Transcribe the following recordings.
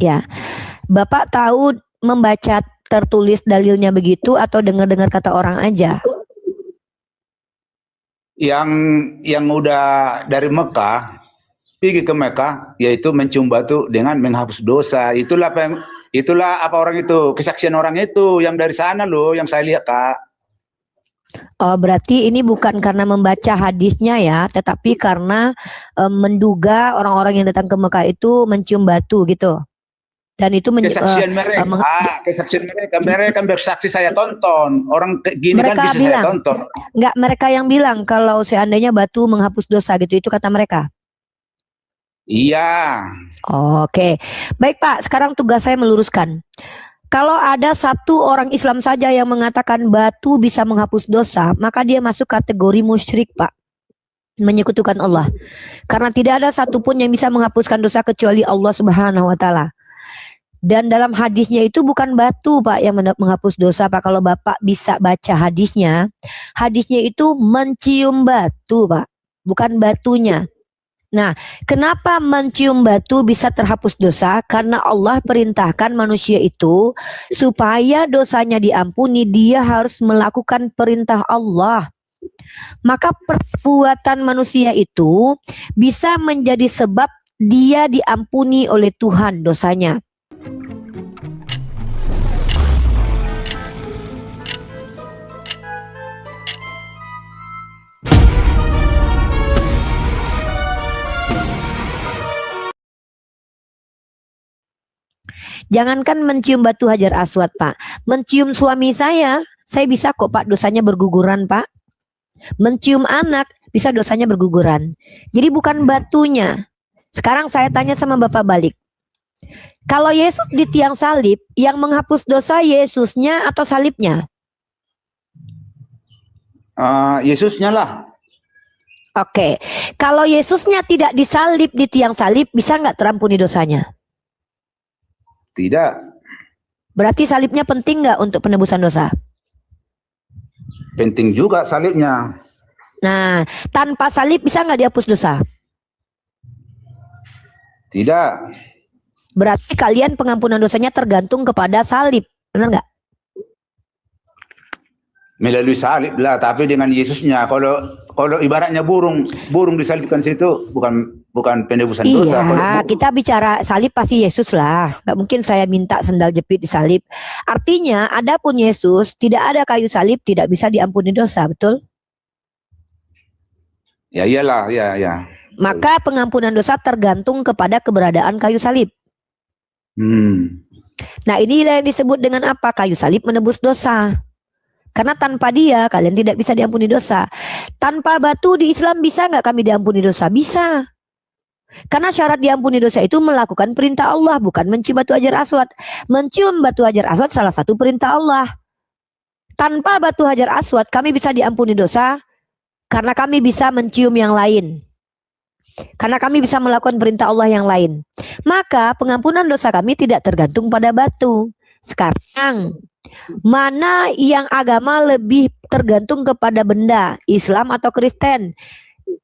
Ya, Bapak tahu membaca tertulis dalilnya begitu atau dengar-dengar kata orang aja? Yang udah dari Mekah pergi ke Mekah, yaitu mencium batu dengan menghapus dosa. Itulah apa orang itu, kesaksian orang itu yang dari sana loh, yang saya lihat, Kak. Oh, berarti ini bukan karena membaca hadisnya ya, tetapi karena menduga orang-orang yang datang ke Mekah itu mencium batu gitu. Dan itu kesaksian mereka bersaksi, saya tonton. Orang gini mereka kan bisa bilang, saya tonton. Enggak, mereka yang bilang kalau seandainya batu menghapus dosa gitu, itu kata mereka. Iya. Oke, baik Pak, sekarang tugas saya meluruskan. Kalau ada satu orang Islam saja yang mengatakan batu bisa menghapus dosa, maka dia masuk kategori musyrik, Pak. Menyekutukan Allah. Karena tidak ada satupun yang bisa menghapuskan dosa kecuali Allah Subhanahu wa Ta'ala. Dan dalam hadisnya itu bukan batu, Pak, yang menghapus dosa, Pak. Kalau Bapak bisa baca hadisnya itu mencium batu, Pak, bukan batunya. Nah, kenapa mencium batu bisa terhapus dosa? Karena Allah perintahkan manusia itu supaya dosanya diampuni, dia harus melakukan perintah Allah. Maka perbuatan manusia itu bisa menjadi sebab dia diampuni oleh Tuhan dosanya. Jangankan mencium batu Hajar Aswad, Pak. Mencium suami saya bisa kok, Pak, dosanya berguguran, Pak. Mencium anak bisa dosanya berguguran. Jadi bukan batunya. Sekarang saya tanya sama Bapak balik. Kalau Yesus di tiang salib, yang menghapus dosa Yesusnya atau salibnya? Yesusnya lah. Oke. Kalau Yesusnya tidak disalib di tiang salib, bisa nggak terampuni dosanya? Tidak. Berarti salibnya penting nggak untuk penebusan dosa? Penting juga salibnya. Nah, tanpa salib bisa nggak dihapus dosa? Tidak. Berarti kalian pengampunan dosanya tergantung kepada salib, benar nggak? Melalui salib lah, tapi dengan Yesusnya. Kalau ibaratnya burung disalibkan situ bukan penebusan dosa. Iya, kita bicara salib pasti Yesus lah. Nggak mungkin saya minta sendal jepit disalib. Artinya, adapun Yesus tidak ada kayu salib tidak bisa diampuni dosa, betul? Ya iyalah, ya. Maka pengampunan dosa tergantung kepada keberadaan kayu salib. Nah, inilah yang disebut dengan apa? Kayu salib menebus dosa. Karena tanpa dia kalian tidak bisa diampuni dosa. Tanpa batu di Islam bisa nggak kami diampuni dosa? Bisa. Karena syarat diampuni dosa itu melakukan perintah Allah, bukan mencium batu Hajar Aswad. Mencium batu Hajar Aswad salah satu perintah Allah. Tanpa batu Hajar Aswad kami bisa diampuni dosa karena kami bisa mencium yang lain. Karena kami bisa melakukan perintah Allah yang lain. Maka pengampunan dosa kami tidak tergantung pada batu. Sekarang, mana yang agama lebih tergantung kepada benda, Islam atau Kristen?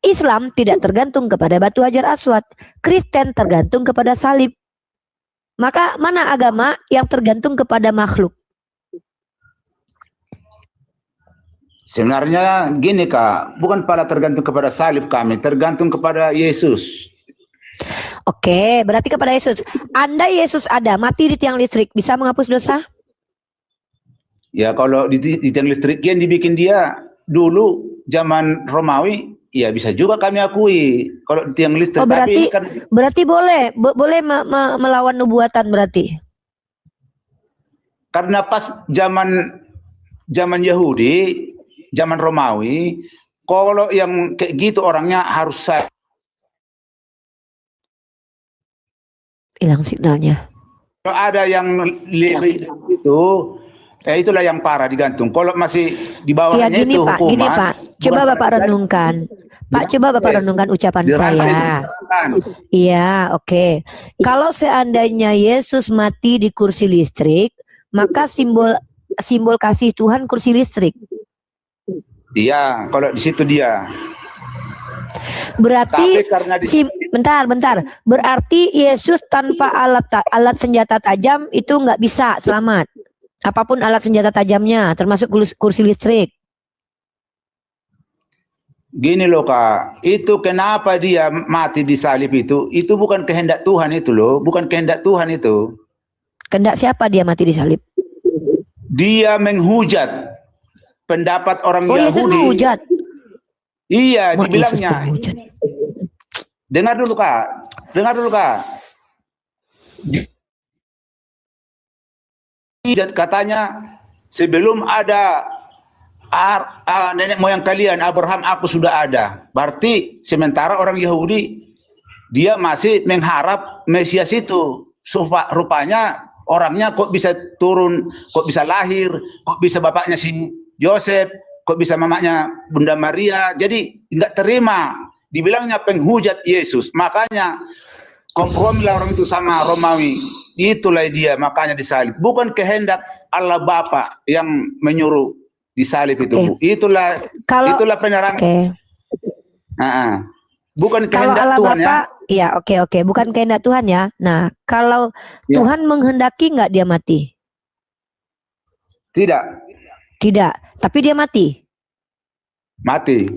Islam tidak tergantung kepada batu Hajar Aswad, Kristen tergantung kepada salib. Maka mana agama yang tergantung kepada makhluk? Sebenarnya gini, Kak, bukan pada tergantung kepada salib kami, tergantung kepada Yesus. Oke, berarti kepada Yesus. Andai Yesus ada mati di tiang listrik, bisa menghapus dosa? Ya, kalau di tiang listrik yang dibikin dia dulu zaman Romawi, ya bisa juga kami akui. Kalau di tiang listrik, berarti boleh melawan nubuatan berarti. Karena pas zaman Yahudi, zaman Romawi, kalau yang kayak gitu orangnya harus hilang signalnya. Kalau ada yang itu, itulah yang parah digantung. Kalau masih di bawahnya ya, gini, itu Pak, hukuman. Gini Pak, coba Bapak renungkan. Pak, coba Bapak renungkan ucapan saya. Iya, oke. Kalau seandainya Yesus mati di kursi listrik, maka simbol kasih Tuhan kursi listrik. Iya, kalau di situ dia. Berarti Tapi karena bentar. Berarti Yesus tanpa alat senjata tajam itu nggak bisa selamat. Apapun alat senjata tajamnya, termasuk kursi listrik. gini loh Kak, itu kenapa dia mati di salib itu bukan kehendak Tuhan itu loh, bukan kehendak Tuhan itu. Kehendak siapa dia mati di salib? Dia menghujat pendapat orang Oh, Yesus Yahudi. menghujat. Iya, Mak Yesus dibilangnya. menghujat. Dengar dulu Kak, dengar dulu Kak. Dihujat katanya sebelum ada nenek moyang kalian Abraham aku sudah ada. Berarti sementara orang Yahudi dia masih mengharap Mesias itu. Rupanya orangnya kok bisa turun, kok bisa lahir, kok bisa bapaknya si Yosef, kok bisa mamanya Bunda Maria. Jadi nggak terima. Dibilangnya penghujat Yesus. Makanya kompromilah orang itu sama Romawi. Itulah dia makanya disalib. Bukan kehendak Allah Bapa yang menyuruh disalib itu, Bu. Itulah penyerang. Bukan Kalau kehendak Allah Tuhan Bapa, ya oke. Bukan kehendak Tuhan ya. Nah, kalau Tuhan menghendaki nggak dia mati? Tidak. Tapi dia mati. Mati.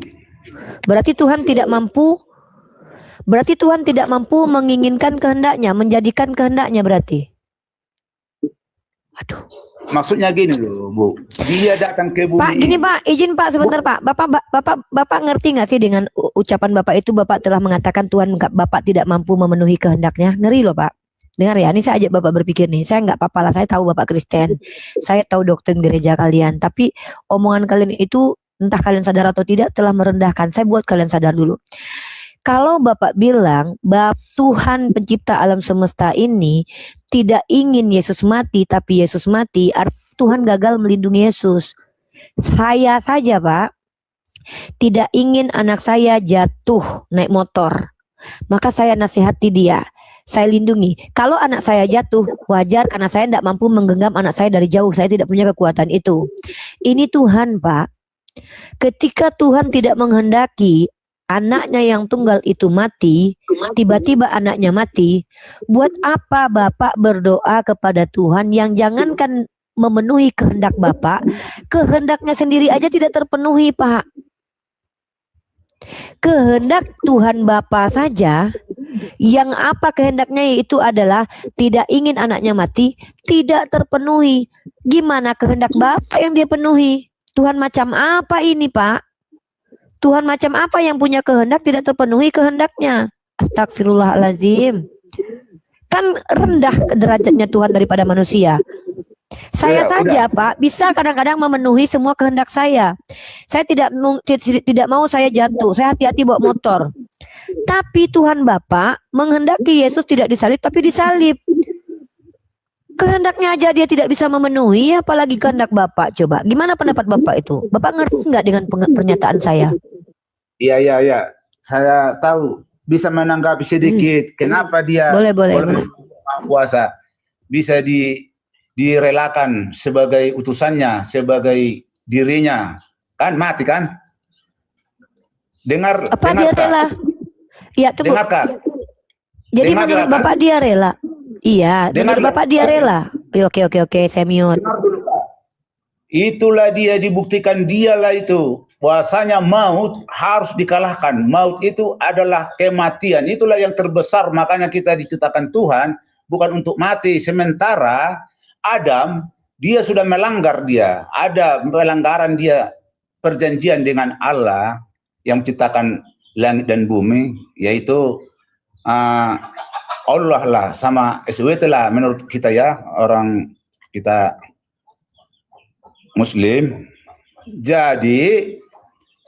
Berarti Tuhan tidak mampu. Berarti Tuhan tidak mampu menginginkan kehendaknya, menjadikan kehendaknya berarti. Aduh. Maksudnya gini loh, Bu. Dia datang ke bumi. Pak, gini Pak, izin Pak sebentar Pak. Bapak ngerti nggak sih dengan ucapan Bapak itu? Bapak telah mengatakan Tuhan Bapak tidak mampu memenuhi kehendaknya. Ngeri loh Pak. Dengar ya, ini saya ajak Bapak berpikir nih. Saya nggak apa-apa lah, saya tahu Bapak Kristen. Saya tahu doktrin gereja kalian. Tapi omongan kalian itu, entah kalian sadar atau tidak, telah merendahkan. Saya buat kalian sadar dulu. Kalau Bapak bilang bahwa Tuhan pencipta alam semesta ini tidak ingin Yesus mati, tapi Yesus mati, Tuhan gagal melindungi Yesus. Saya saja Pak, tidak ingin anak saya jatuh naik motor. Maka saya nasihati dia, saya lindungi. Kalau anak saya jatuh, wajar karena saya tidak mampu menggenggam anak saya dari jauh. Saya tidak punya kekuatan itu. Ini Tuhan Pak. Ketika Tuhan tidak menghendaki anaknya yang tunggal itu mati, tiba-tiba anaknya mati, buat apa Bapak berdoa kepada Tuhan yang jangankan memenuhi kehendak Bapak, kehendaknya sendiri aja tidak terpenuhi Pak. Kehendak Tuhan Bapa saja, yang apa kehendaknya itu adalah tidak ingin anaknya mati, tidak terpenuhi. Gimana kehendak Bapak yang dia penuhi? Tuhan macam apa ini Pak? Tuhan macam apa yang punya kehendak tidak terpenuhi kehendaknya? Astagfirullahaladzim. Kan rendah derajatnya Tuhan daripada manusia. Saya saja Pak bisa kadang-kadang memenuhi semua kehendak saya. Saya tidak mau saya jatuh. Saya hati-hati bawa motor. Tapi Tuhan Bapa menghendaki Yesus tidak disalib tapi disalib. Kehendaknya aja dia tidak bisa memenuhi, apalagi kehendak Bapak. Coba, gimana pendapat Bapak itu? Bapak ngerti nggak dengan pernyataan saya? Iya. Saya tahu. Bisa menanggapi sedikit. Kenapa dia boleh. puasa bisa direlakan sebagai utusannya, sebagai dirinya, kan mati kan? Dengar. Apa dia rela? Iya, tunggu. Dengarkan. Jadi menurut Bapak dia rela? Iya, menurut Bapak dia rela. Oke, saya mute. Itulah dia dibuktikan, dialah itu. Bahwasanya maut harus dikalahkan. Maut itu adalah kematian. Itulah yang terbesar. Makanya kita diciptakan Tuhan bukan untuk mati. Sementara Adam, dia sudah melanggar dia. Ada pelanggaran dia perjanjian dengan Allah yang menciptakan langit dan bumi. Yaitu Allah lah sama SWT lah menurut kita ya. Orang kita Muslim. Jadi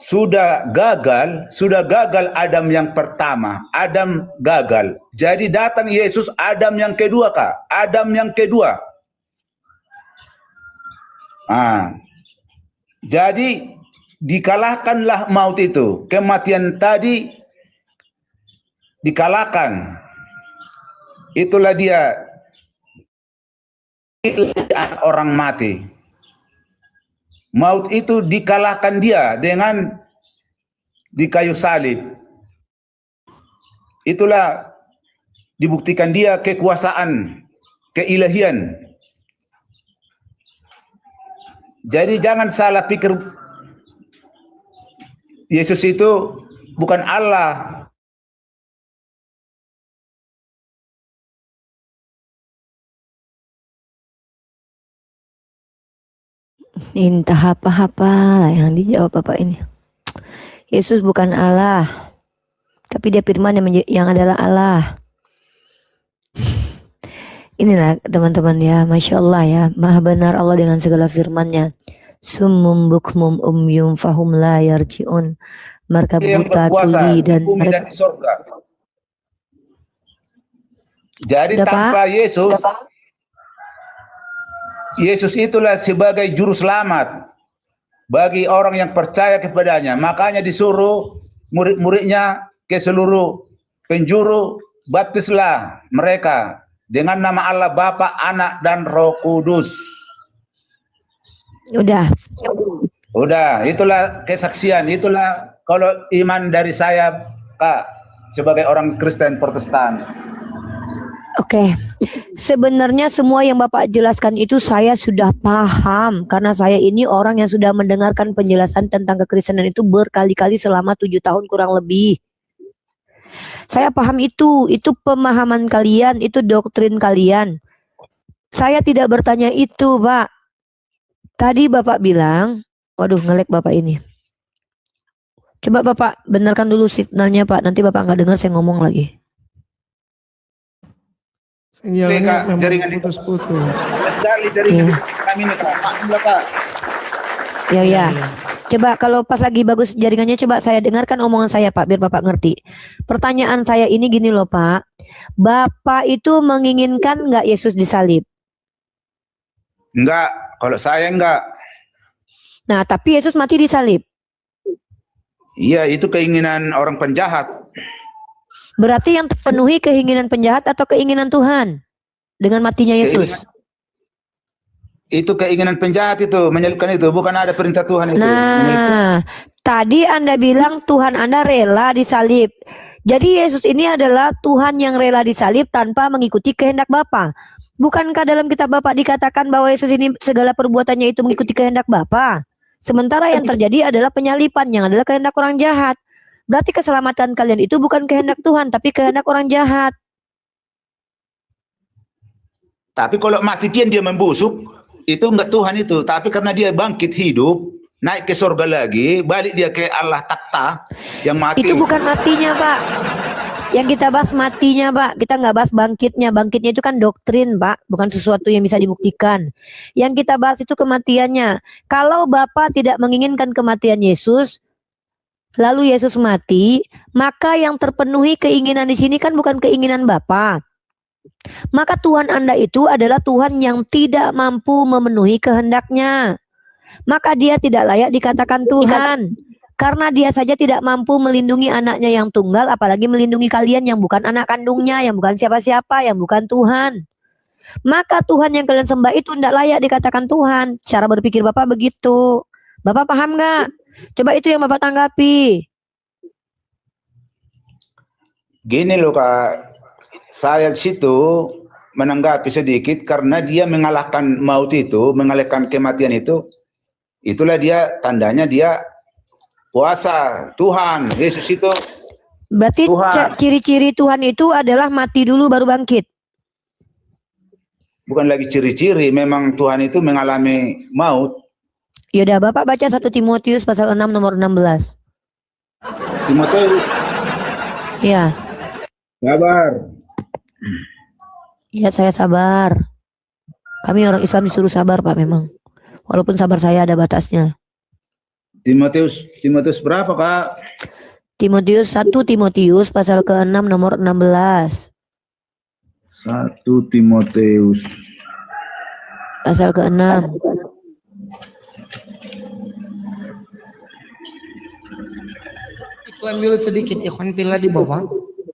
sudah gagal Adam yang pertama. Adam gagal. Jadi datang Yesus, Adam yang kedua Kak. Adam yang kedua. Jadi dikalahkanlah maut itu. Kematian tadi dikalahkan. Itulah dia orang mati. Maut itu dikalahkan dia dengan di kayu salib. itulah dibuktikan dia kekuasaan, keilahian. Jadi jangan salah pikir Yesus itu bukan Allah. Entah apa-apa yang dijawab Bapak ini. Yesus bukan Allah, tapi dia firman yang adalah Allah. Inilah teman-teman ya, Masya Allah ya, maha benar Allah dengan segala firman-Nya. Summum bukmum umyum fahum la yarji'un. Mereka Dia yang buta, berkuasa tuli, di dan bumi dan mereka... di surga. Jadi Udah, tanpa Pak? Yesus itulah sebagai juru selamat bagi orang yang percaya kepadanya. Makanya disuruh murid-muridnya ke seluruh penjuru, baptislah mereka dengan nama Allah Bapa, Anak, dan Roh Kudus. Udah, itulah kesaksian, itulah kalau iman dari saya, Kak, sebagai orang Kristen Protestan. Oke, sebenarnya semua yang Bapak jelaskan itu saya sudah paham karena saya ini orang yang sudah mendengarkan penjelasan tentang kekristenan itu berkali-kali selama 7 tahun kurang lebih. Saya paham itu pemahaman kalian, itu doktrin kalian. Saya tidak bertanya itu, Pak. Tadi Bapak bilang, waduh ngelek Bapak ini. Coba Bapak benarkan dulu signalnya Pak, nanti Bapak nggak dengar saya ngomong lagi. Sinyalnya jaringan memang putus-putus. Ya. Coba kalau pas lagi bagus jaringannya coba saya dengarkan omongan saya Pak biar Bapak ngerti. Pertanyaan saya ini gini loh Pak. Bapak itu menginginkan nggak Yesus disalib? Enggak, kalau saya enggak. Nah, tapi Yesus mati disalib. Iya, itu keinginan orang penjahat. Berarti yang terpenuhi keinginan penjahat atau keinginan Tuhan dengan matinya Yesus? Itu keinginan penjahat itu, menyalibkan itu, bukan ada perintah Tuhan itu. Nah, tadi Anda bilang Tuhan Anda rela disalib. Jadi Yesus ini adalah Tuhan yang rela disalib tanpa mengikuti kehendak Bapa. Bukankah dalam kitab Bapak dikatakan bahwa Yesus ini segala perbuatannya itu mengikuti kehendak Bapa? Sementara yang terjadi adalah penyalipan yang adalah kehendak orang jahat. Berarti keselamatan kalian itu bukan kehendak Tuhan, tapi kehendak orang jahat. Tapi kalau mati dia membusuk, itu enggak Tuhan itu. Tapi karena dia bangkit hidup, naik ke surga lagi, balik dia ke Allah takhta yang mati. Itu bukan matinya Pak. Yang kita bahas matinya Pak. Kita nggak bahas bangkitnya. Bangkitnya itu kan doktrin Pak. Bukan sesuatu yang bisa dibuktikan. Yang kita bahas itu kematiannya. Kalau Bapak tidak menginginkan kematian Yesus, lalu Yesus mati, maka yang terpenuhi keinginan di sini kan bukan keinginan Bapa. Maka Tuhan Anda itu adalah Tuhan yang tidak mampu memenuhi kehendaknya. Maka dia tidak layak dikatakan Tuhan. Karena dia saja tidak mampu melindungi anaknya yang tunggal, apalagi melindungi kalian yang bukan anak kandungnya, yang bukan siapa-siapa, yang bukan Tuhan. Maka Tuhan yang kalian sembah itu tidak layak dikatakan Tuhan. Cara berpikir Bapak begitu. Bapak paham nggak? Coba itu yang Bapak tanggapi. Gini loh Kak, saya situ menanggapi sedikit karena dia mengalahkan maut itu, mengalahkan kematian itu, itulah dia tandanya dia puasa Tuhan. Yesus itu berarti ciri-ciri Tuhan itu adalah mati dulu baru bangkit. Bukan lagi ciri-ciri, memang Tuhan itu mengalami maut. Yaudah Bapak baca 1 Timotius pasal 6 nomor 16. Timotius. Ya. Sabar. Ya saya sabar. Kami orang Islam disuruh sabar Pak memang. Walaupun sabar saya ada batasnya. Timotius berapa Kak? Timotius 1 Timotius pasal ke-6 nomor 16. 1 Timotius pasal ke-6. Iklan dulu sedikit, ikhwan pila di bawah.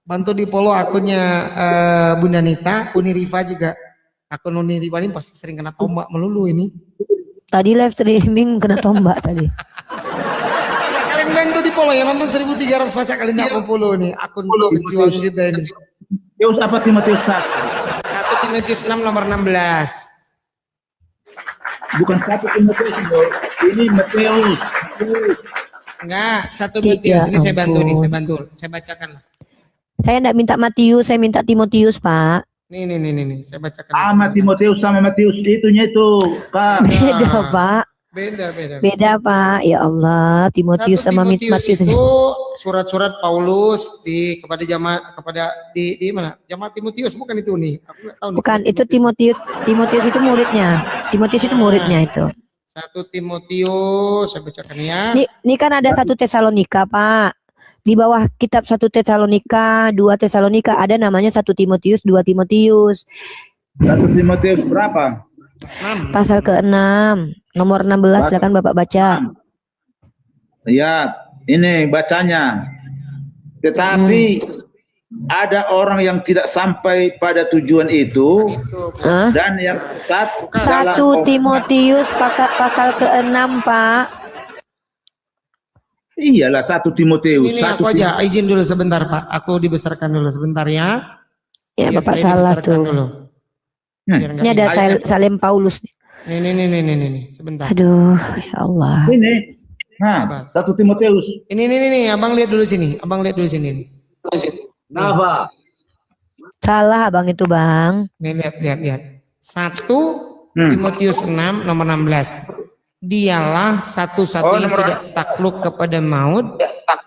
Bantu di follow akunnya Bunda Nita, Uniriva juga. Akun Uniriva ini pasti sering kena tombak melulu ini. Tadi live streaming kena tombak tadi. Ya, kalian Abang bantu di follow yang nonton 1300 masa kali 60 nih akun pejuang kita ini. Timotius apa Timotius 1? 1 Timotius 6 nomor 16. Bukan 1 Timotius bro. Ini Matius. Enggak, 1 Tidak, Timotius ini saya bantu nih, ampun. saya bantu. Saya bacakan lah. Saya enggak minta Matius, saya minta Timotius, Pak. Nih, saya bacakan. Sama Timotius sama Matius itunya itu, Kak. Beda, Pak. Beda. Beda, Pak. Ya Allah, Timotius 1 sama Timotius Matius. itu surat-surat Paulus kepada di mana? Jamaat Timotius bukan itu nih. Aku nggak tahu nih. Bukan, itu Timotius. Timotius itu muridnya. Timotius itu muridnya itu. 1 Timotius saya bacakan ya. Ini kan ada 1 Tesalonika, Pak. Di bawah kitab 1 Tesalonika, 2 Tesalonika ada namanya 1 Timotius, 2 Timotius. 1 Timotius berapa? 6. Pasal ke-6, nomor 16, silakan Bapak baca. Ya, ini bacanya. Tetapi ada orang yang tidak sampai pada tujuan itu Hah? dan yang tetap 1 Timotius pasal ke-6, Pak. Iyalah 1 Timotius. Ini aku aja izin dulu sebentar Pak. Aku dibesarkan dulu sebentar ya. Ya, Biar Bapak saya salah dibesarkan tuh. dulu. Biar nggak Ini ada ingat. Salem Paulus. Nih, sebentar. Aduh, ya Allah. Ini. Nah, 1 Timotius. Ini, Abang lihat dulu sini. Abang lihat dulu sini nih. Kenapa? Salah Abang itu, Bang. Nih lihat. 1 Timotius 6 nomor 16. Dialah satu-satunya nomor- tidak takluk kepada maut,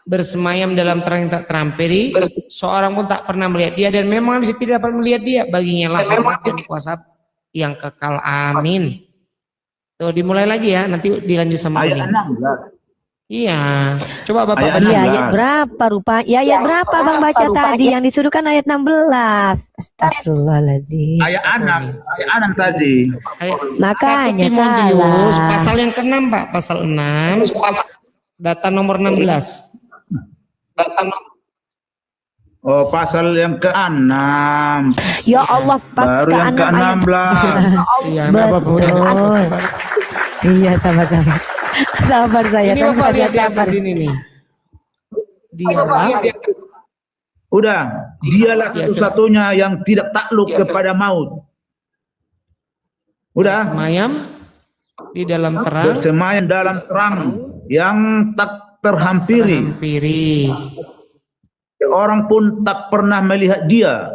bersemayam dalam terang yang tak terampiri, seorang pun tak pernah melihat dia dan memang manusia tidak dapat melihat dia. Baginya lah hormat dan kuasa yang kekal. Amin. Tuh dimulai lagi ya, nanti dilanjut sama Ayat ini. 16. Iya, coba Bapak Ayat baca. Iya, 16. ayat berapa rupa? Ya, ayat berapa Bang baca tadi? Yang disuruh kan ayat 16. Astagfirullahaladzim. Ayat 6 tadi. Makanya 1 Timotius salah. pasal yang ke-6 Pak, pasal 6, data nomor 16. Oh, pasal yang ke-6. Ya Allah, pas Baru yang ke-6 ayat. ke-16. Iya, enggak apa-apa. udah, enggak apa-apa, Betul. sabar. Iya, sabar. Sabar saya. Ini Kan Bapak belajar lihat di sabar. atas ini nih. Dialah Udah, dialah Ya, satu-satunya yang tidak takluk kepada maut. Udah, bersemayam di dalam terang, bersemayam dalam terang yang tak terhampiri. hampiri. Orang pun tak pernah melihat dia,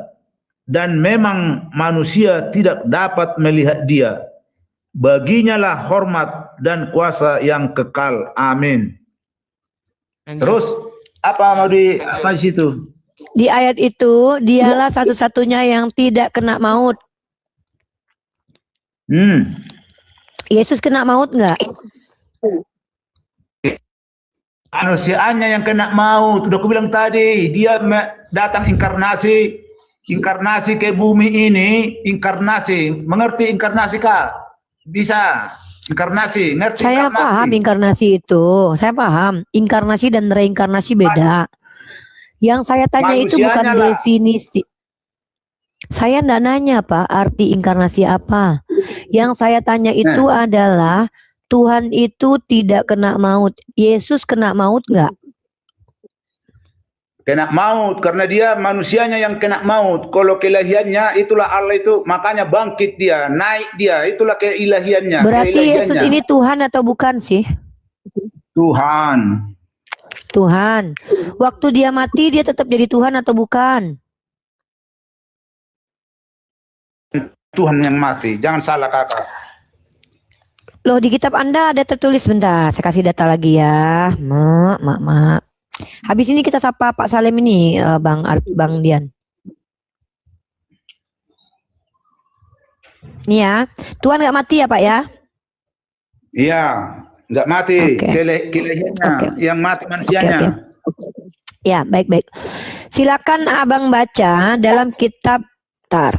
dan memang manusia tidak dapat melihat dia. Baginya lah hormat dan kuasa yang kekal. Amin. Terus apa mau di situ? Di ayat itu, dialah satu-satunya yang tidak kena maut. Yesus kena maut enggak? Manusianya yang kena maut. Udah aku bilang tadi, dia datang inkarnasi ke bumi ini, inkarnasi. Mengerti inkarnasi Kak? Bisa. Inkarnasi, ngerti Saya inkarnasi? paham inkarnasi itu. Saya paham. Inkarnasi dan reinkarnasi beda. Yang saya tanya itu bukan Manusianya lah. definisi. Saya enggak nanya Pak, arti inkarnasi apa. Yang saya tanya itu adalah Tuhan itu tidak kena maut. Yesus kena maut enggak? Kena maut karena dia manusianya yang kena maut. Kalau keilahiannya itulah Allah itu, makanya bangkit dia, naik dia, itulah keilahiannya. Berarti Yesus ini Tuhan atau bukan sih? Tuhan. Tuhan. Waktu dia mati dia tetap jadi Tuhan atau bukan? Tuhan yang mati. Jangan salah Kakak. Loh, di kitab Anda ada tertulis, bentar, saya kasih data lagi ya. Mak. Habis ini kita sapa Pak Salem ini, Bang Dian. Nih ya, Tuhan nggak mati ya Pak ya? Iya, nggak mati. Oke. Keilahiannya, Oke. yang mati manusianya. Ya, baik. Silakan Abang baca dalam kitab Tar.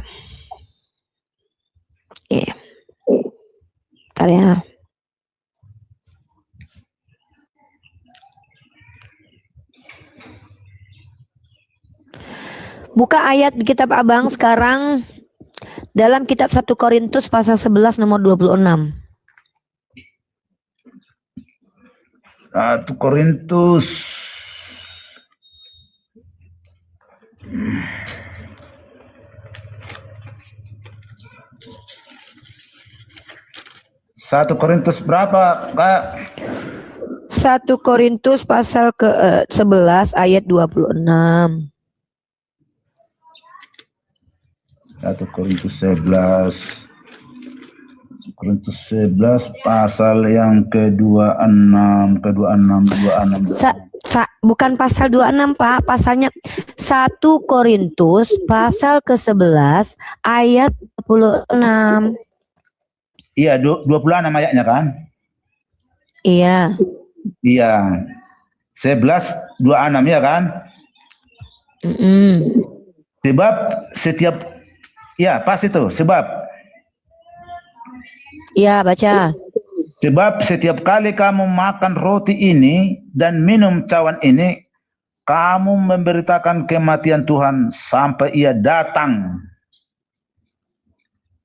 Iya. Tar ya. Buka ayat di kitab Abang sekarang dalam kitab 1 Korintus pasal 11 nomor 26. 1 Korintus 1 Korintus berapa, Kak? 1 Korintus pasal ke 11 ayat 26. 1 Korintus 11. Korintus 11 pasal yang ke-26, Bukan pasal 26, Pak. Pasalnya 1 Korintus pasal ke-11 ayat 26. Iya, 26 ayatnya kan? Iya. Iya. 11 26 ya kan? Sebab setiap, ya pas itu, Iya, baca. sebab setiap kali kamu makan roti ini dan minum cawan ini, kamu memberitakan kematian Tuhan sampai ia datang.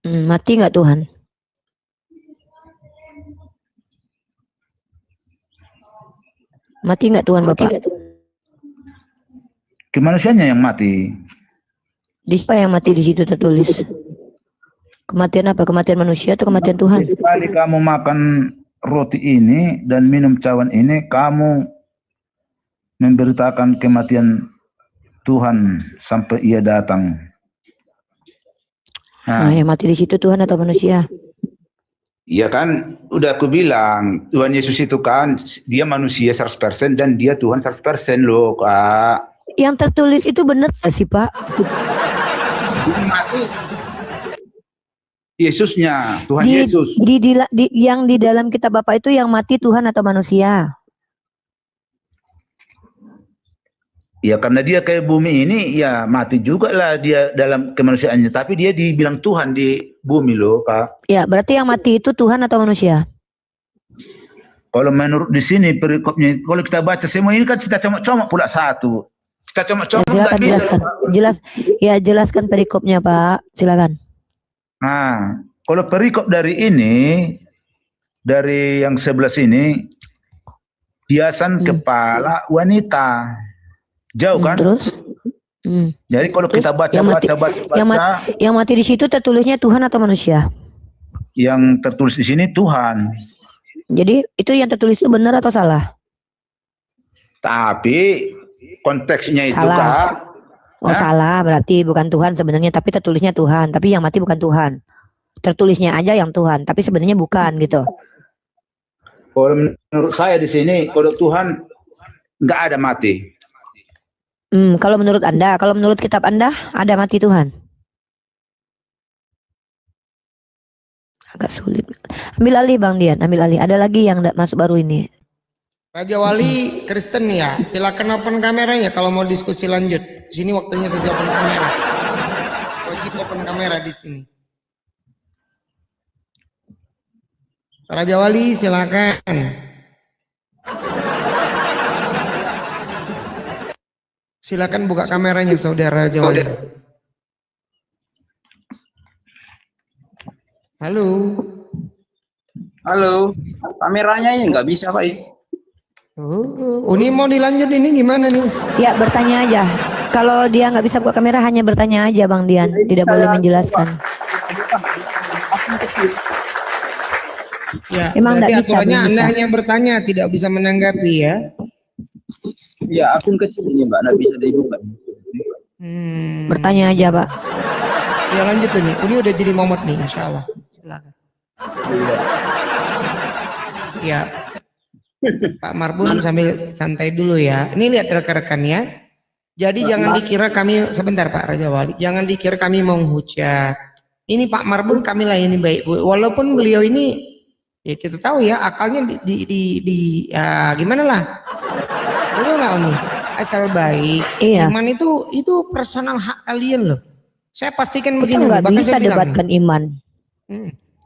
Mati nggak Tuhan? Mati nggak Tuhan Bapak? Kemanusiaannya yang mati. Di siapa yang mati di situ tertulis? Kematian apa? Kematian manusia atau kematian Tuhan? Kali kamu makan roti ini dan minum cawan ini, kamu memberitakan kematian Tuhan sampai ia datang. Nah, yang mati di situ Tuhan atau manusia? Iya kan, udah aku bilang, Tuhan Yesus itu kan, dia manusia 100% dan dia Tuhan 100% loh, Kak. Yang tertulis itu benar gak sih, Pak? Yesusnya, Tuhan Yesus. Yang di dalam kitab Bapak itu yang mati Tuhan atau manusia? Ya karena dia kayak bumi ini, ya mati juga lah dia dalam kemanusiaannya. Tapi dia dibilang Tuhan di bumi loh, Kak. Ya, berarti yang mati itu Tuhan atau manusia? Kalau menurut di sini perikopnya, kalau kita baca semua ini kan kita comot-comot pula satu. Kita comot-comot. Ya, silakan jelaskan. Jelaskan perikopnya, Pak. Silakan. Nah, kalau perikop dari ini, dari yang 11 ini, hiasan kepala wanita. Jauh kan? Terus? Jadi kalau kita baca, yang mati di situ tertulisnya Tuhan atau manusia? Yang tertulis di sini Tuhan. Jadi itu yang tertulis itu benar atau salah? Tapi konteksnya itu salah. Kak. Oh, salah, berarti bukan Tuhan sebenarnya, tapi tertulisnya Tuhan, tapi yang mati bukan Tuhan. Tertulisnya aja yang Tuhan, tapi sebenarnya bukan gitu. Kalau menurut saya di sini, kalau Tuhan nggak ada mati. Kalau menurut Anda, kalau menurut kitab Anda ada mati Tuhan? Agak sulit. Ambil alih Bang Dian, ambil alih. Ada lagi yang masuk baru ini. Raja Wali Kristen ya, silakan open kameranya kalau mau diskusi lanjut. Sini waktunya sesi open kamera. Wajib open kamera di sini. Raja Wali silakan. Silakan buka kameranya saudara Raja Wali. Halo. Halo, kameranya ini nggak bisa Pak. Oh, ini mau dilanjut ini gimana nih? Ya, bertanya aja. Kalau dia nggak bisa buka kamera, hanya bertanya aja Bang Dian. Tidak boleh menjelaskan. Ya, emang nggak bisa. Anda hanya bertanya, tidak bisa menanggapi ya? Ya, akun kecil ini Mbak, nggak bisa dibuka. Bertanya aja Pak. Ya lanjut ini. Ini udah jadi momot nih, insya Allah. Silakan. Ya. Pak Marbun sambil santai dulu ya. Ini lihat rekan-rekan ya. Jadi jangan dikira kami, sebentar Pak Raja Wali, jangan dikira kami menghujat. Ini Pak Marbun kami layani baik. Walaupun beliau ini, ya kita tahu ya akalnya gimana lah. Betul nggak Uni? Asal baik. Iya. Iman itu personal hak kalian loh. Saya pastikan begini. Nggak bisa debatkan iman.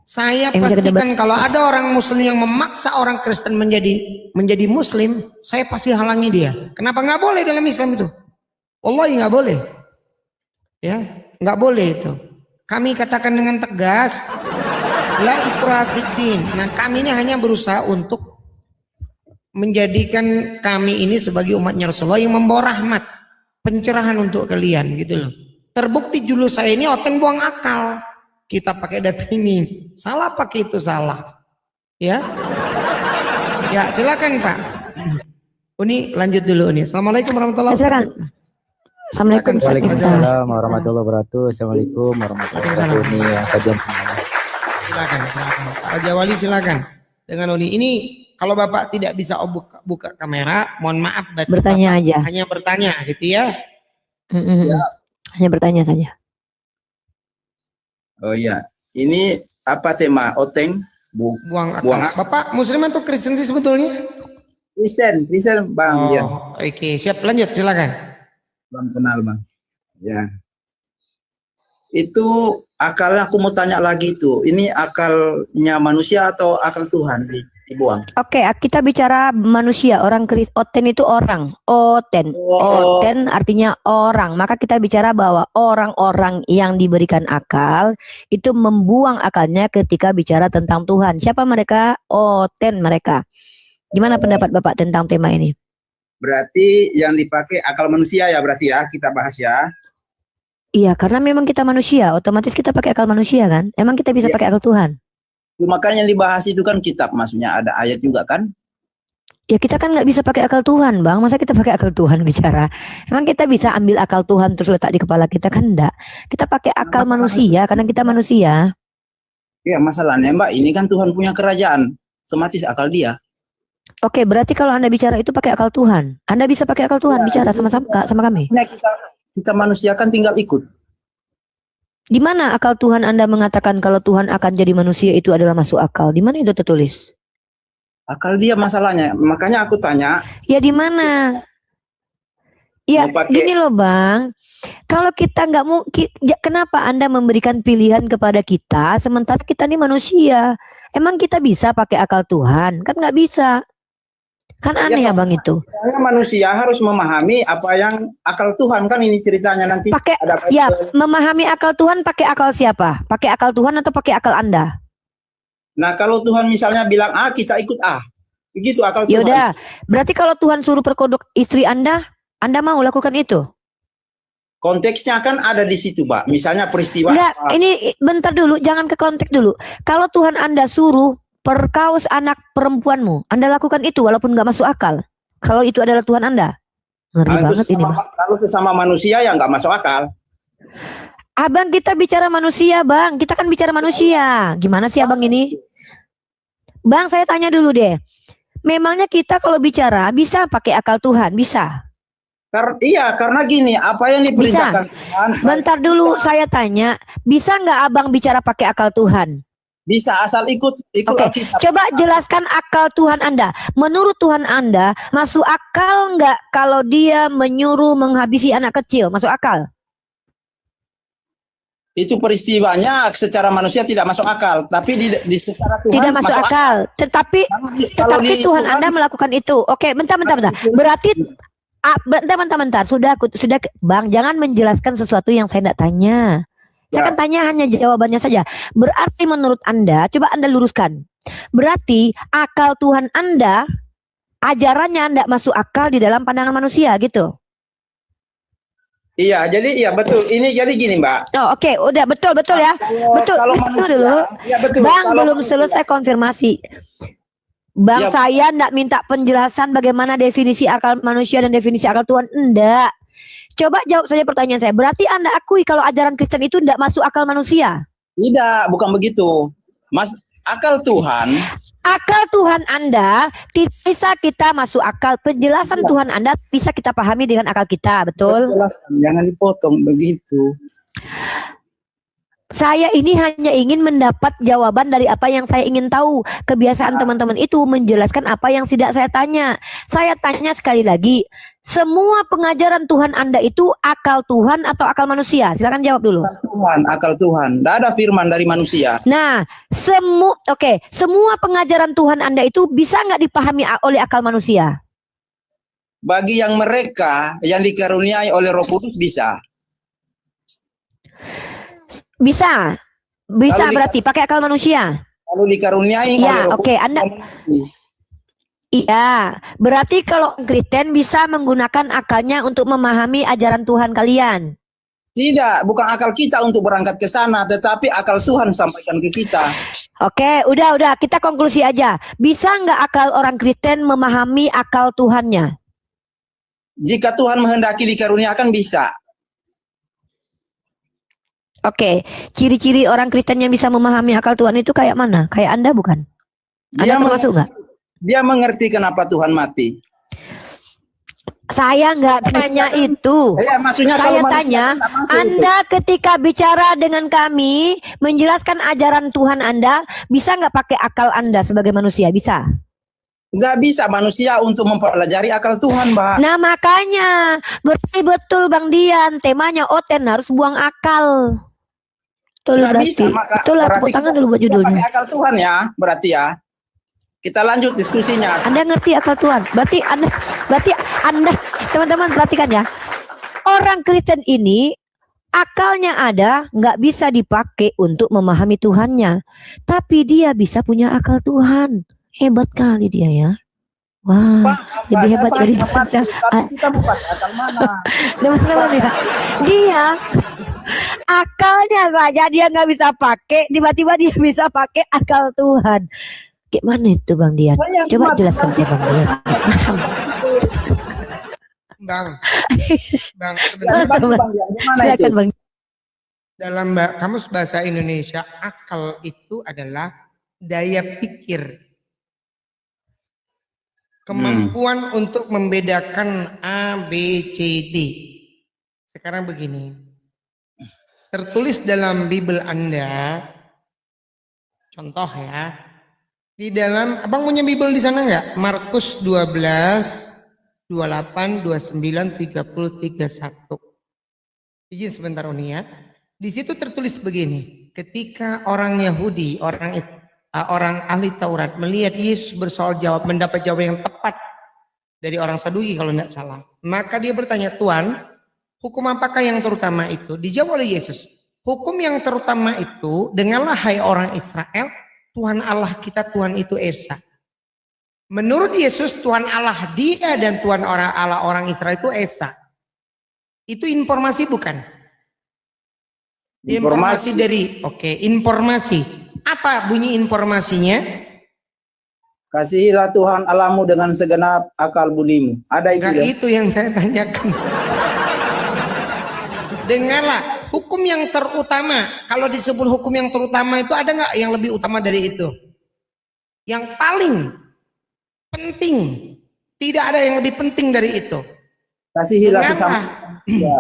Saya pastikan kalau ada orang Muslim yang memaksa orang Kristen menjadi Muslim, saya pasti halangi dia. Kenapa nggak boleh dalam Islam itu? Wallahi nggak boleh. Ya, nggak boleh itu. Kami katakan dengan tegas, la ikraha fiddin. Nah, kami ini hanya berusaha untuk menjadikan kami ini sebagai umatnya Rasulullah yang membawa rahmat, pencerahan untuk kalian gitu loh. Terbukti dulu saya ini Oteng buang akal. Kita pakai data ini. Salah pakai itu salah. Ya. Ya, silakan Pak. Uni lanjut dulu Uni. Assalamualaikum warahmatullahi Silakan. wabarakatuh. Assalamualaikum. Waalaikumsalam warahmatullahi wabarakatuh. Assalamualaikum warahmatullahi wabarakatuh. Ini yang sajian semuanya. Silakan. Pak Raja Wali silakan. Dengan Uni ini kalau Bapak tidak bisa buka kamera, mohon maaf Bertanya Bapak aja. hanya bertanya gitu ya. Hanya bertanya saja. Oh iya, ini apa tema Oteng? Buang akal. Buang akal. Bapak Muslim atau Kristen sih sebetulnya? Kristen Bang. Ya. Oke, siap lanjut silakan. Bang kenal Bang. Ya. Itu akalnya aku mau tanya lagi itu. Ini akalnya manusia atau akal Tuhan dibuang? Oke, kita bicara manusia. Oten itu orang. Oten artinya orang. Maka kita bicara bahwa orang-orang yang diberikan akal itu membuang akalnya ketika bicara tentang Tuhan. Siapa mereka? Oten mereka. Gimana pendapat Bapak tentang tema ini? Berarti yang dipakai akal manusia ya berarti ya kita bahas ya. Iya, karena memang kita manusia, otomatis kita pakai akal manusia kan? Emang kita bisa Iya. pakai akal Tuhan? Makanya yang dibahas itu kan kitab, maksudnya ada ayat juga kan? Ya kita kan nggak bisa pakai akal Tuhan, Bang. Masa kita pakai akal Tuhan bicara? Emang kita bisa ambil akal Tuhan terus letak di kepala kita kan enggak? Kita pakai akal manusia karena kita manusia. Ya masalahnya Mbak, ini kan Tuhan punya kerajaan, otomatis akal dia. Oke, berarti kalau Anda bicara itu pakai akal Tuhan. Anda bisa pakai akal Tuhan bicara sama kami. Nah, kita manusia kan tinggal ikut. Di mana akal Tuhan Anda mengatakan kalau Tuhan akan jadi manusia itu adalah masuk akal? Di mana itu tertulis? Akal dia masalahnya, makanya aku tanya. Ya di mana? Ya Mau pakai- gini loh Bang, kalau kita nggak mau, kenapa Anda memberikan pilihan kepada kita sementara kita ini manusia? Emang kita bisa pakai akal Tuhan? Kan nggak bisa. Kan aneh ya Bang itu. Karena manusia harus memahami apa yang akal Tuhan kan ini ceritanya nanti. Pakai ada ya memahami akal Tuhan pakai akal siapa? Pakai akal Tuhan atau pakai akal Anda? Nah kalau Tuhan misalnya bilang A, kita ikut A. Begitu akal Tuhan. Yaudah, berarti kalau Tuhan suruh perkodok istri Anda mau lakukan itu? Konteksnya kan ada di situ, Pak. Misalnya peristiwa. Enggak, ini bentar dulu, jangan ke konteks dulu. Kalau Tuhan Anda suruh perkaus anak perempuanmu, Anda lakukan itu walaupun nggak masuk akal. Kalau itu adalah Tuhan Anda, ngeri banget ini, Bang. Kalau sesama manusia ya nggak masuk akal. Abang kita bicara manusia, Bang. Kita kan bicara manusia. Gimana sih Abang ini? Bang, saya tanya dulu deh. Memangnya kita kalau bicara bisa pakai akal Tuhan? Bisa. Iya, karena gini, apa yang diperintahkan Tuhan. Bentar dulu saya tanya, bisa nggak Abang bicara pakai akal Tuhan? Bisa asal ikut Oke, Alkitab. coba jelaskan akal Tuhan Anda. Menurut Tuhan Anda, masuk akal nggak kalau dia menyuruh menghabisi anak kecil? Masuk akal? Itu peristiwanya secara manusia tidak masuk akal, tapi di secara Tuhan Tidak masuk akal. Tetapi Kalau di Tuhan Tuhan- Anda melakukan itu. Oke, bentar. Berarti bentar. Sudah, Bang, jangan menjelaskan sesuatu yang saya tidak tanya. Saya kan tanya hanya jawabannya saja. Berarti menurut Anda, coba Anda luruskan. Berarti akal Tuhan Anda, ajarannya tidak masuk akal di dalam pandangan manusia gitu. Iya, jadi iya betul. Ini jadi gini, Mbak. Oh, oke, udah betul ya. Betul manusia, dulu. ya betul. Bang, Kalau belum manusia- selesai konfirmasi. Bang, Ya. saya enggak minta penjelasan bagaimana definisi akal manusia dan definisi akal Tuhan. Enggak. Coba jawab saja pertanyaan saya. Berarti Anda akui kalau ajaran Kristen itu enggak masuk akal manusia? Tidak, bukan begitu. Mas, akal Tuhan, Akal Tuhan Anda tidak bisa kita masuk akal. Penjelasan Tuhan Anda bisa kita pahami dengan akal kita, betul? jangan dipotong begitu. Saya ini hanya ingin mendapat jawaban dari apa yang saya ingin tahu. Kebiasaan teman-teman itu menjelaskan apa yang tidak saya tanya. Saya tanya sekali lagi, semua pengajaran Tuhan Anda itu akal Tuhan atau akal manusia? Silakan jawab dulu. Akal Tuhan. Tidak ada firman dari manusia. Nah, semua pengajaran Tuhan Anda itu bisa nggak dipahami oleh akal manusia? Bagi yang mereka yang dikaruniai oleh Roh Kudus bisa. Bisa Kalau berarti pakai akal manusia. Kalau dikaruniai oleh Ya, Roh oke, Kudus. Anda Iya, berarti kalau Kristen bisa menggunakan akalnya untuk memahami ajaran Tuhan kalian. Tidak, bukan akal kita untuk berangkat ke sana, tetapi akal Tuhan sampaikan ke kita. Oke, udah, kita konklusi aja. Bisa nggak akal orang Kristen memahami akal Tuhannya? Jika Tuhan menghendaki dikaruniakan bisa. Oke, ciri-ciri orang Kristen yang bisa memahami akal Tuhan itu kayak mana? Kayak Anda bukan? Anda termasuk nggak? Dia mengerti kenapa Tuhan mati. Saya nggak tanya itu. Ya, maksudnya Saya kalau tanya, manusia tak mampu itu. Anda ketika bicara dengan kami, menjelaskan ajaran Tuhan Anda, bisa nggak pakai akal Anda sebagai manusia? Bisa. Nggak bisa manusia untuk mempelajari akal Tuhan, Mbak. Nah makanya, berarti betul Bang Dian, temanya Oten harus buang akal. Betul Nggak berarti. bisa, maka Betul lah, berarti tepuk tangan kita- dulu buat kita judulnya. pakai akal Tuhan ya, berarti ya. Kita lanjut diskusinya. Anda ngerti akal Tuhan. Berarti Anda teman-teman perhatikan ya. Orang Kristen ini akalnya ada, nggak bisa dipakai untuk memahami Tuhannya. Tapi dia bisa punya akal Tuhan. Hebat kali dia ya. Wah, lebih hebat dari Tapi kita bukan akal mana. teman-teman ya. Dia akalnya saja dia nggak bisa pakai, tiba-tiba dia bisa pakai akal Tuhan. Gimana itu Bang Dian? Saya Coba kuat, jelaskan saya Bang Dian. Bang, sebentar. Gimana itu? Silakan Bang. Dalam kamus bahasa Indonesia, akal itu adalah daya pikir. Kemampuan untuk membedakan A, B, C, D. Sekarang begini. Tertulis dalam Bible Anda, contoh ya, di dalam, abang punya Bible di sana nggak? Markus 12, 28, 29, 30, 31. Izin sebentar Oni ya. Di situ tertulis begini, ketika orang Yahudi, orang ahli Taurat melihat Yesus bersoal jawab, mendapat jawaban yang tepat dari orang Saduki kalau tidak salah. Maka dia bertanya, Tuhan, hukum apakah yang terutama itu? Dijawab oleh Yesus, hukum yang terutama itu, dengarlah hai orang Israel, Tuhan Allah kita, Tuhan itu Esa. Menurut Yesus, Tuhan Allah dia dan Tuhan Allah orang Israel itu Esa. Itu informasi bukan? Informasi dari, informasi. Apa bunyi informasinya? Kasihilah Tuhan Allahmu dengan segenap akal budimu. Ada itu Enggak ya? itu yang saya tanyakan. Dengarlah, hukum yang terutama. Kalau disebut hukum yang terutama itu ada nggak yang lebih utama dari itu? Yang paling penting. Tidak ada yang lebih penting dari itu. Kasihilah Dengarlah. sesama. Ya.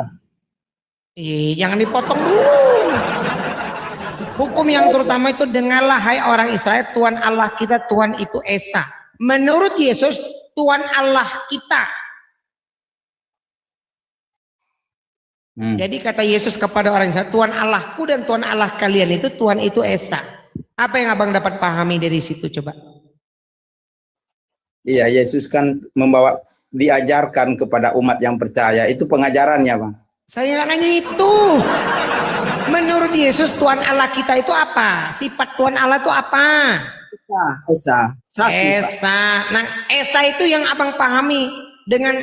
Jangan dipotong dulu. Hukum yang terutama itu, dengarlah hai orang Israel, Tuhan Allah kita, Tuhan itu Esa. Menurut Yesus, Tuhan Allah kita. Jadi kata Yesus kepada orang Israel, Tuhan Allahku dan Tuhan Allah kalian itu, Tuhan itu Esa. Apa yang abang dapat pahami dari situ coba? Iya, Yesus kan diajarkan kepada umat yang percaya. Itu pengajarannya, Bang. Saya nggak nanya itu. Menurut Yesus Tuhan Allah kita itu apa? Sifat Tuhan Allah itu apa? Esa. Satu, Pak. Esa. Nah, Esa itu yang abang pahami dengan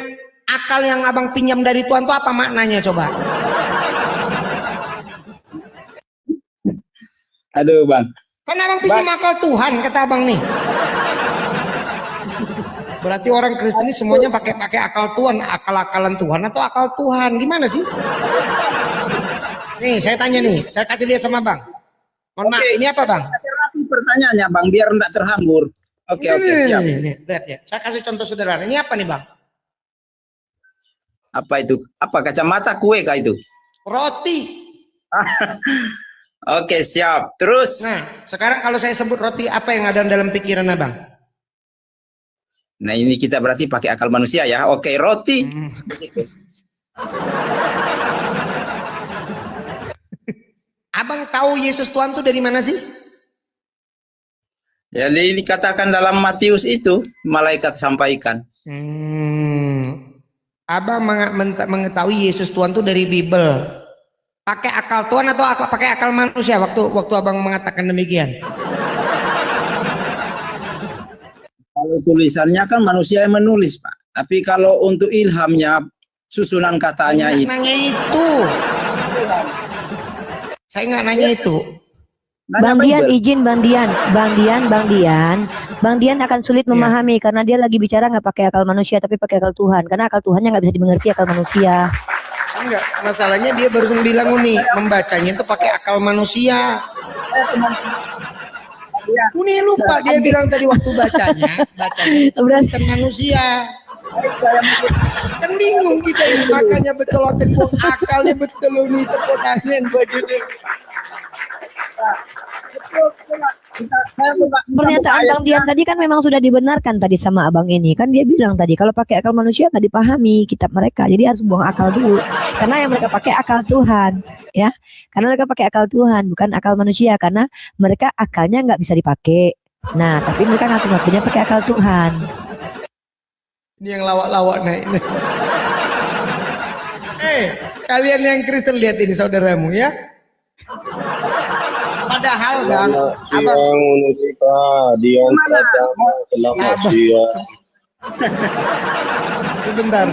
akal yang abang pinjam dari Tuhan itu apa maknanya coba? Aduh, Bang. Kan abang pinjam akal Tuhan kata abang nih. Berarti orang Kristen ini semuanya pakai akal Tuhan, akal-akalan Tuhan atau akal Tuhan? Gimana sih? Nih, saya tanya nih, saya kasih lihat sama Bang. Mohon maaf, ini apa Bang? Terapi pertanyaannya, Bang, biar enggak terhambur. Oke, siap. Lihat ya. Saya kasih contoh sederhana. Ini apa nih Bang? Apa itu? Apa kacamata kue kah itu? Roti. Oke, siap. Terus? Nah, sekarang kalau saya sebut roti, apa yang ada dalam pikiran Abang? Nah, ini kita berarti pakai akal manusia ya. Oke, roti. Abang tahu Yesus Tuhan itu dari mana sih? Ya, dikatakan dalam Matius itu, malaikat sampaikan. Abang mengetahui Yesus Tuhan itu dari Bible. Pakai akal Tuhan atau pakai akal manusia waktu abang mengatakan demikian? Kalau tulisannya kan manusia yang menulis, Pak. Tapi kalau untuk ilhamnya, susunan katanya Saya itu. nggak nanya itu. Saya nggak nanya itu. Bang Dian Bible. izin Bang Dian, Bang Dian akan sulit memahami karena dia lagi bicara nggak pakai akal manusia tapi pakai akal Tuhan, karena akal Tuhannya nggak bisa dimengerti akal manusia. Enggak, masalahnya dia barusan bilang nih, membacanya itu pakai akal manusia. Uni lupa dia bilang tadi waktu bacanya itu tulisan manusia. Kan bingung kita ini, makanya betul akalnya betul nih terkotaknya buat judul. Pernyataan Bang Dian tadi kan memang sudah dibenarkan tadi sama abang ini, kan dia bilang tadi kalau pakai akal manusia nggak dipahami kitab mereka, jadi harus buang akal dulu karena yang mereka pakai akal Tuhan, ya, karena mereka pakai akal Tuhan bukan akal manusia, karena mereka akalnya nggak bisa dipakai. Nah tapi mereka ngaku-ngakunya pakai akal Tuhan. Ini yang lawak-lawak naik. Kalian yang Kristen lihat ini saudaramu ya. Padahal Bang, abang Dian Pratama, selamat siang. Sebentar.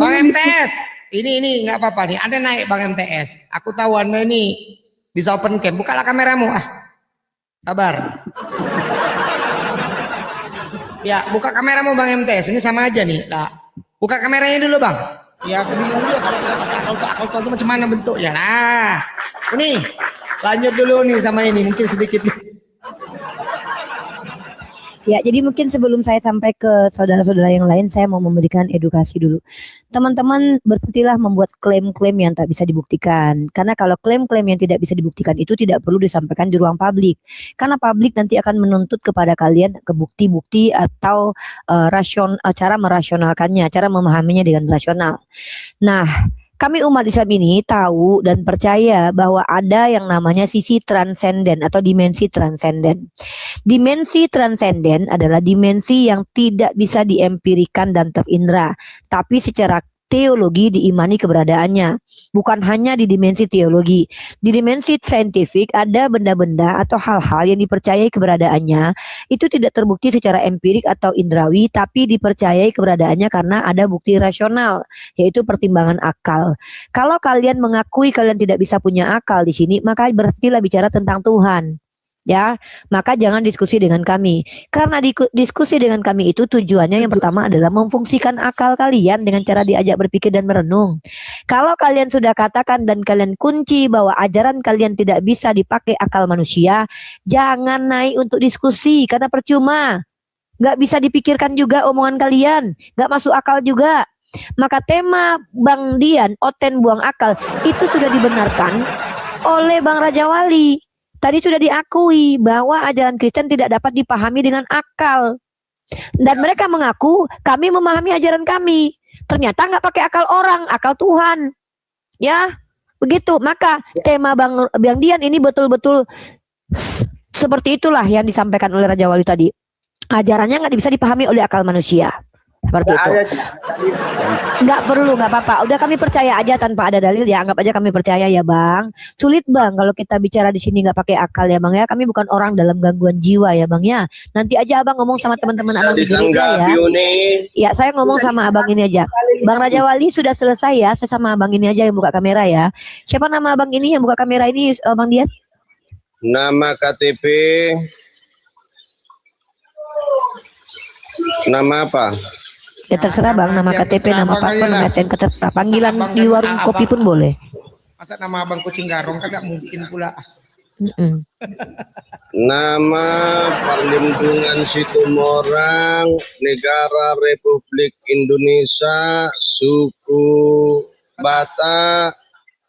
Bang MTS, ini nggak apa-apa nih. Ada naik Bang MTS. Aku tahu Anda ini bisa open cam. Bukalah kameramu. Sabar. Ya, buka kameramu Bang MTS. Ini sama aja nih. Nah, buka kameranya dulu Bang. Ya, aku bingung juga kalau kita pakai akal itu macam mana bentuknya. Nah, ini lanjut dulu nih sama ini mungkin sedikit. Ya, jadi mungkin sebelum saya sampai ke saudara-saudara yang lain, saya mau memberikan edukasi dulu. Teman-teman berhentilah membuat klaim-klaim yang tak bisa dibuktikan. Karena kalau klaim-klaim yang tidak bisa dibuktikan itu tidak perlu disampaikan di ruang publik. Karena publik nanti akan menuntut kepada kalian ke bukti-bukti atau cara merasionalkannya, cara memahaminya dengan rasional. Nah, kami umat Islam ini tahu dan percaya bahwa ada yang namanya sisi transenden atau dimensi transenden. Dimensi transenden adalah dimensi yang tidak bisa diempirikan dan terindra, tapi secara teologi diimani keberadaannya. Bukan hanya di dimensi teologi. Di dimensi saintifik ada benda-benda atau hal-hal yang dipercayai keberadaannya itu tidak terbukti secara empirik atau indrawi, tapi dipercayai keberadaannya karena ada bukti rasional, yaitu pertimbangan akal. Kalau kalian mengakui kalian tidak bisa punya akal di sini, maka berhentilah bicara tentang Tuhan. Ya, maka jangan diskusi dengan kami. Karena diskusi dengan kami itu tujuannya yang pertama adalah memfungsikan akal kalian dengan cara diajak berpikir dan merenung. Kalau kalian sudah katakan dan kalian kunci bahwa ajaran kalian tidak bisa dipakai akal manusia, jangan naik untuk diskusi karena percuma. Nggak bisa dipikirkan juga omongan kalian, nggak masuk akal juga. Maka tema Bang Dian, Oten buang akal, itu sudah dibenarkan oleh Bang Raja Wali. Tadi sudah diakui bahwa ajaran Kristen tidak dapat dipahami dengan akal. Dan mereka mengaku kami memahami ajaran kami. Ternyata nggak pakai akal orang, akal Tuhan. Ya, begitu. Maka tema Bang Dian ini betul-betul seperti itulah yang disampaikan oleh Raja Wali tadi. Ajarannya nggak bisa dipahami oleh akal manusia. Seperti itu. Nggak perlu, nggak apa-apa. Udah kami percaya aja tanpa ada dalil ya. Anggap aja kami percaya ya Bang. Sulit Bang kalau kita bicara di sini nggak pakai akal ya Bang ya. Kami bukan orang dalam gangguan jiwa ya Bang ya. Nanti aja Abang ngomong sama teman-teman Abang di gereja ya. Ya saya ngomong sama Abang ini aja. Bang Raja Wali sudah selesai ya. Saya sama Abang ini aja yang buka kamera ya. Siapa nama Abang ini yang buka kamera ini Bang Dian? Nama KTP, nama apa? Ya terserah Bang, nama Ya, KTP, terserah nama Abang paspor, aja nama lah. STNK terserah. Panggilan Abang di kan warung Abang. kopi pun boleh. Masa nama Abang Kucing Garong kan nggak mungkin pula. Nama Perlindungan Situmorang, Negara Republik Indonesia, Suku Batak,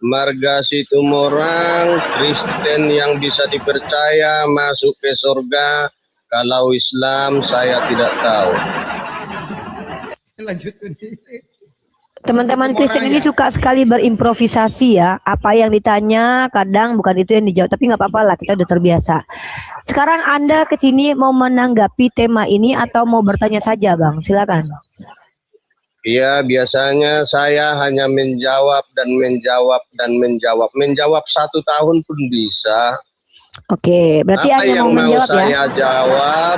Marga Situmorang, Kristen yang bisa dipercaya masuk ke surga. Kalau Islam saya tidak tahu. Lanjut nih. Teman-teman Kristen ini suka sekali berimprovisasi ya. Apa yang ditanya kadang bukan itu yang dijawab. Tapi nggak apa-apa lah, kita udah terbiasa. Sekarang Anda ke sini mau menanggapi tema ini atau mau bertanya saja Bang? Silakan. Iya, biasanya saya hanya menjawab dan menjawab dan menjawab. Menjawab 1 tahun pun bisa. Oke, berarti Apa hanya yang mau mau menjawab ya. saya jawab?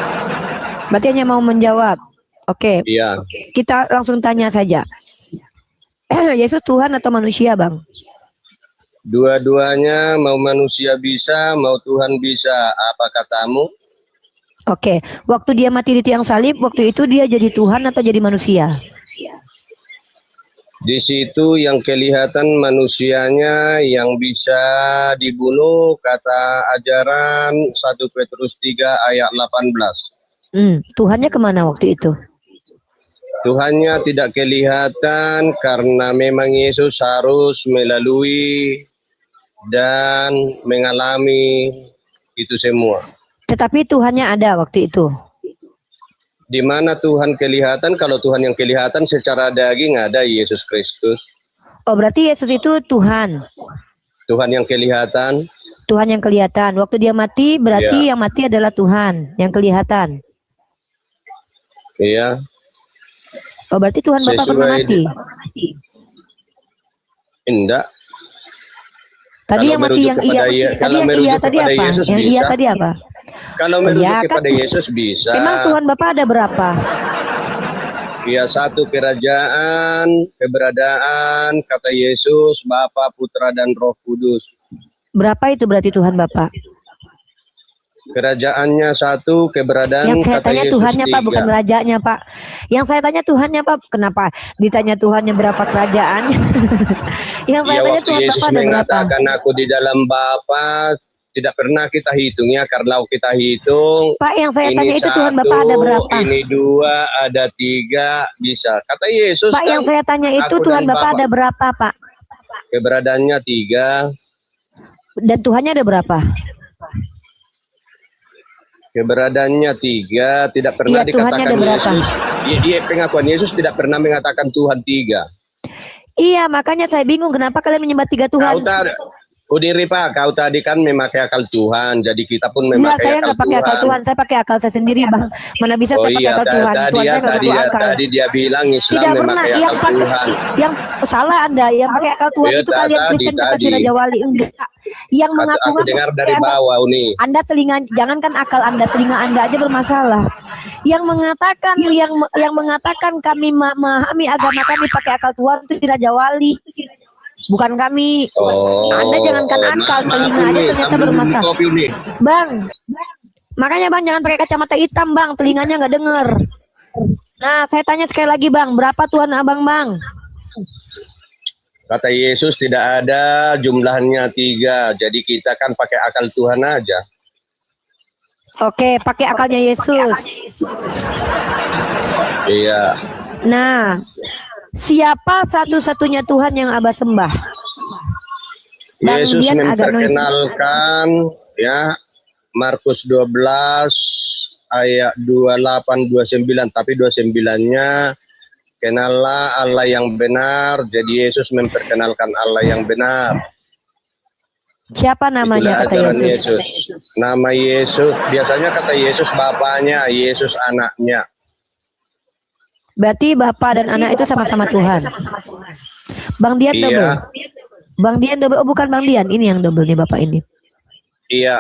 Berarti hanya mau menjawab. Oke, Iya. kita langsung tanya saja. Yesus Tuhan atau manusia, Bang? Dua-duanya, mau manusia bisa, mau Tuhan bisa. Apa katamu? Oke, waktu dia mati di tiang salib, waktu itu dia jadi Tuhan atau jadi manusia? Di situ yang kelihatan manusianya yang bisa dibunuh, kata ajaran 1 Petrus 3 ayat 18. Tuhannya kemana waktu itu? Tuhannya tidak kelihatan karena memang Yesus harus melalui dan mengalami itu semua. Tetapi Tuhannya ada waktu itu. Di mana Tuhan kelihatan? Kalau Tuhan yang kelihatan secara daging ada Yesus Kristus. Oh, berarti Yesus itu Tuhan. Tuhan yang kelihatan. Tuhan yang kelihatan. Waktu dia mati, berarti yang mati adalah Tuhan yang kelihatan. Iya. Oh, berarti Tuhan Bapa pernah mati. Enggak. Tadi Kalau yang mati yang merujuk iya. kepada Tadi yang merujuk iya tadi kepada apa? Yesus Yang iya bisa. tadi apa? Kalau merujuk Iya, kepada kan? Yesus bisa. Emang Tuhan Bapa ada berapa? Ya, satu kerajaan, keberadaan, kata Yesus, Bapa, Putra, dan Roh Kudus. Berapa itu berarti Tuhan Bapa? Kerajaannya satu, keberadaan, Yang saya kata tanya Yesus Tuhannya Pak, 3. bukan rajanya Pak. Yang saya tanya Tuhannya Pak, kenapa ditanya Tuhannya berapa kerajaan? Yang saya Ya, tanya waktu Tuhan Yesus Bapa ada berapa? mengatakan aku di dalam Bapa, tidak pernah kita hitung ya, karena kita hitung. Pak, yang saya Ini tanya itu Tuhan satu, Bapa ada berapa? ini dua, ada tiga, bisa. Kata Yesus Pak, kan, yang saya tanya itu aku Tuhan dan Bapa Bapa. ada berapa Pak? Keberadaannya 3, Dan Tuhannya ada berapa? keberadaannya 3, tidak pernah Iya, Tuhannya dikatakan ada berapa? Yesus. Dia pengakuan Yesus tidak pernah mengatakan Tuhan 3. Iya, makanya saya bingung kenapa kalian menyembah 3 Tuhan. Kau tadi, Udiri Pak, kau tadi kan memakai akal Tuhan, jadi kita pun Enggak, memakai saya akal nggak pakai akal Tuhan, saya pakai akal saya sendiri Bang. Mana bisa Oh saya pakai iya, akal Tuhan? tadi Tuhan saya nggak butuh akal. tadi dia bilang Islam Tidak pernah memakai yang akal pakai Tuhan. yang salah Anda yang pakai akal Tuhan Ya, itu kalian Kristen kasih Raja Wali enggak. Yang Aku mengaku-ngaku dengar dari pakai akal. bawah nih. Anda telinga, jangankan akal Anda, telinga Anda aja bermasalah. Yang mengatakan kami memahami agama kami pakai akal Tuhan itu Raja Wali. Bukan kami. Oh, Anda jangankan akal, telinga aja ternyata bermasalah. Kopi nih. Bang, makanya Bang jangan pakai kacamata hitam Bang, telinganya nggak denger. Nah, saya tanya sekali lagi Bang, berapa Tuhan Abang Bang? Kata Yesus tidak ada jumlahnya 3, jadi kita kan pakai akal Tuhan aja. Oke, pakai akalnya Yesus. Iya. Nah, siapa satu-satunya Tuhan yang Abah sembah? Bang Yesus Dian agak noisy. memperkenalkan ya Markus 12 ayat 28 29, tapi 29-nya kenallah Allah yang benar. Jadi Yesus memperkenalkan Allah yang benar. Siapa namanya Itulah kata ajaran Yesus? Yesus. Nama Yesus, biasanya kata Yesus bapaknya, Yesus anaknya. Berarti Bapa dan Anak itu sama-sama Tuhan. Bang Dian Iya. double. Bang Dian double. Oh, bukan Bang Dian, ini yang double nih Bapak ini. Iya,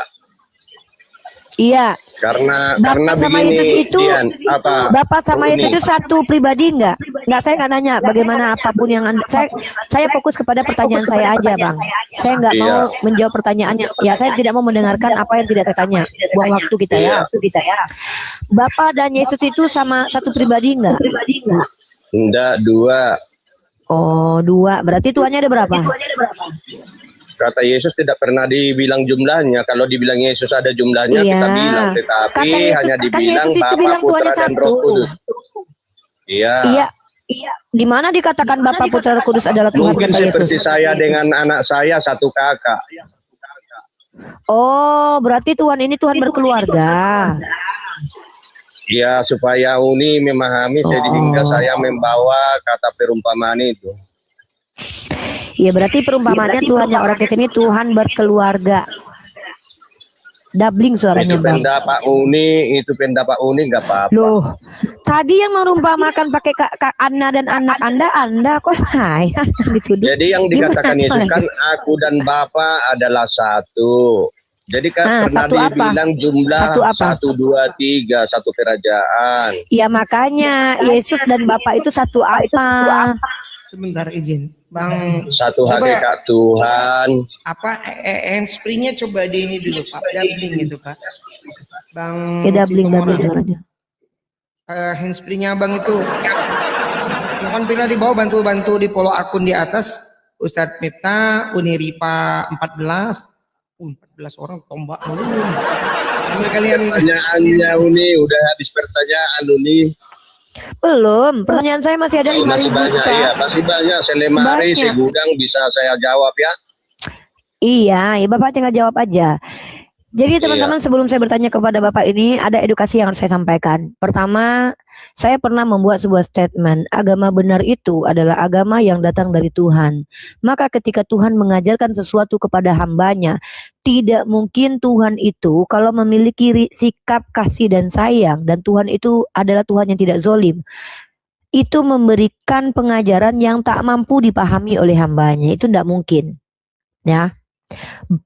Iya. karena Bapak sama begini, Yesus itu, Dian, apa? Bapak sama Ini. Yesus itu satu pribadi enggak? Enggak, saya nggak nanya bagaimana apapun yang Anda, saya fokus kepada pertanyaan saya aja Bang. Saya nggak mau Iya. menjawab pertanyaannya. Ya, saya tidak mau mendengarkan apa yang tidak saya tanya. Buang waktu kita ya. Bapak dan Yesus itu sama satu pribadi enggak? Enggak, 2. Oh, 2. Berarti Tuhannya ada berapa? Kata Yesus tidak pernah dibilang jumlahnya. Kalau dibilang Yesus ada jumlahnya, Iya. kita bilang. Tetapi Kata Yesus- hanya kan dibilang Yesus itu Bapa, bilang Putra, Tuhannya dan satu. Roh Kudus. Iya. Iya. Di mana dikatakan Bapa Putra Roh Kudus adalah Tuhan Mungkin kata Yesus? seperti saya dengan anak saya, satu kakak. Oh, berarti Tuhan ini Tuhan berkeluarga. Ya, supaya Uni memahami sehingga saya membawa kata perumpamaan itu. Ya, berarti perumpamaannya Tuhannya orang Kristen ini Tuhan berkeluarga. Doubling suaranya Itu Bang. pendapat Uni nggak apa-apa. Loh, tadi yang merumpamakan pakai Anna dan anak Anda kok saya dituduh. Jadi yang dikatakan Gimana? Yesus kan aku dan Bapa adalah satu. Jadi kan Nah, pernah satu apa? dibilang jumlah Satu apa? 1, 2, 3, satu kerajaan. Ya makanya Yesus dan Bapa itu satu apa? Sebentar izin, Bang. Satu Coba hakikat Tuhan. apa handspree-nya coba di ini dulu Pak, doubling itu Pak. Bang Ya doubling Sitomorang. suaranya. Handspree-nya Abang itu. Kan pernah di bawah bantu di follow akun di atas Ustadz Miftah Uniripa 14. 14 orang tombak mulu. Ini kalian Pertanyaannya Uni, udah habis pertanyaan Uni. Belum, pertanyaan saya masih ada Masih 5.000 banyak, Pak. iya, masih banyak. Selemari, Banyak. segudang bisa saya jawab ya. Iya, ya Bapak tinggal jawab aja. Jadi teman-teman sebelum saya bertanya kepada Bapak ini ada edukasi yang harus saya sampaikan. Pertama, saya pernah membuat sebuah statement, agama benar itu adalah agama yang datang dari Tuhan. Maka ketika Tuhan mengajarkan sesuatu kepada hambanya, tidak mungkin Tuhan itu kalau memiliki sikap kasih dan sayang, dan Tuhan itu adalah Tuhan yang tidak zolim, itu memberikan pengajaran yang tak mampu dipahami oleh hambanya. Itu tidak mungkin. Ya,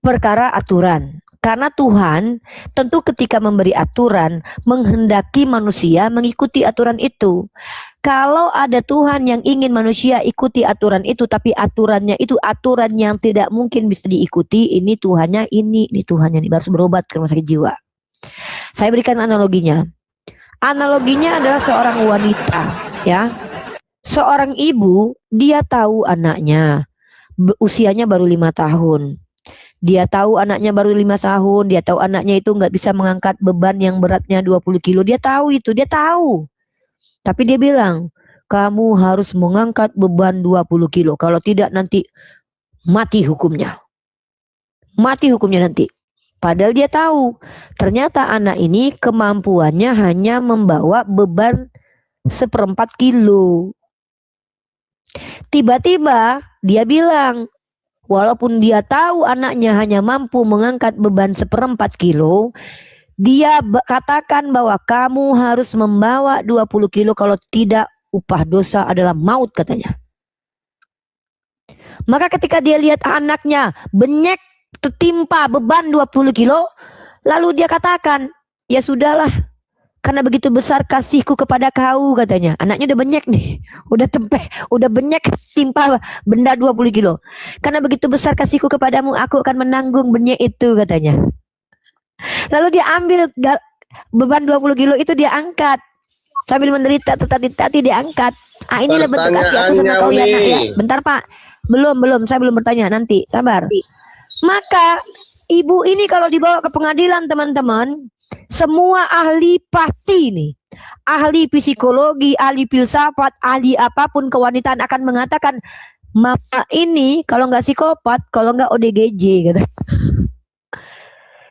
perkara aturan. Karena Tuhan tentu ketika memberi aturan menghendaki manusia mengikuti aturan itu. Kalau ada Tuhan yang ingin manusia ikuti aturan itu, tapi aturannya itu aturan yang tidak mungkin bisa diikuti, ini Tuhannya ini Tuhannya ini harus berobat ke rumah sakit jiwa. Saya berikan analoginya. Analoginya adalah seorang wanita, ya. Seorang ibu, dia tahu anaknya usianya baru 5 tahun. Dia tahu anaknya baru 5 tahun, dia tahu anaknya itu nggak bisa mengangkat beban yang beratnya 20 kilo. Dia tahu itu, dia tahu. Tapi dia bilang, kamu harus mengangkat beban 20 kilo. Kalau tidak nanti mati hukumnya. Mati hukumnya nanti. Padahal dia tahu, ternyata anak ini kemampuannya hanya membawa beban 1/4 kilo. Tiba-tiba dia bilang, walaupun dia tahu anaknya hanya mampu mengangkat beban 1/4 kilo, dia katakan bahwa kamu harus membawa 20 kilo, kalau tidak upah dosa adalah maut katanya. Maka ketika dia lihat anaknya benyek tertimpa beban 20 kilo, lalu dia katakan, ya sudahlah, karena begitu besar kasihku kepada kau katanya. Anaknya udah benyek nih, udah benyek timpa benda 20 kilo. Karena begitu besar kasihku kepadamu, aku akan menanggung benyek itu katanya. Lalu dia ambil beban 20 kilo itu, dia angkat. Sambil menderita tetapi dia angkat. Ah, inilah bentuk kasih aku sama kau ya nak ya. Bentar Pak, belum, saya belum bertanya, nanti sabar. Maka ibu ini kalau dibawa ke pengadilan teman-teman, semua ahli pasti nih, ahli psikologi, ahli filsafat, ahli apapun kewanitaan akan mengatakan, mama ini kalau nggak psikopat, kalau nggak ODGJ gitu.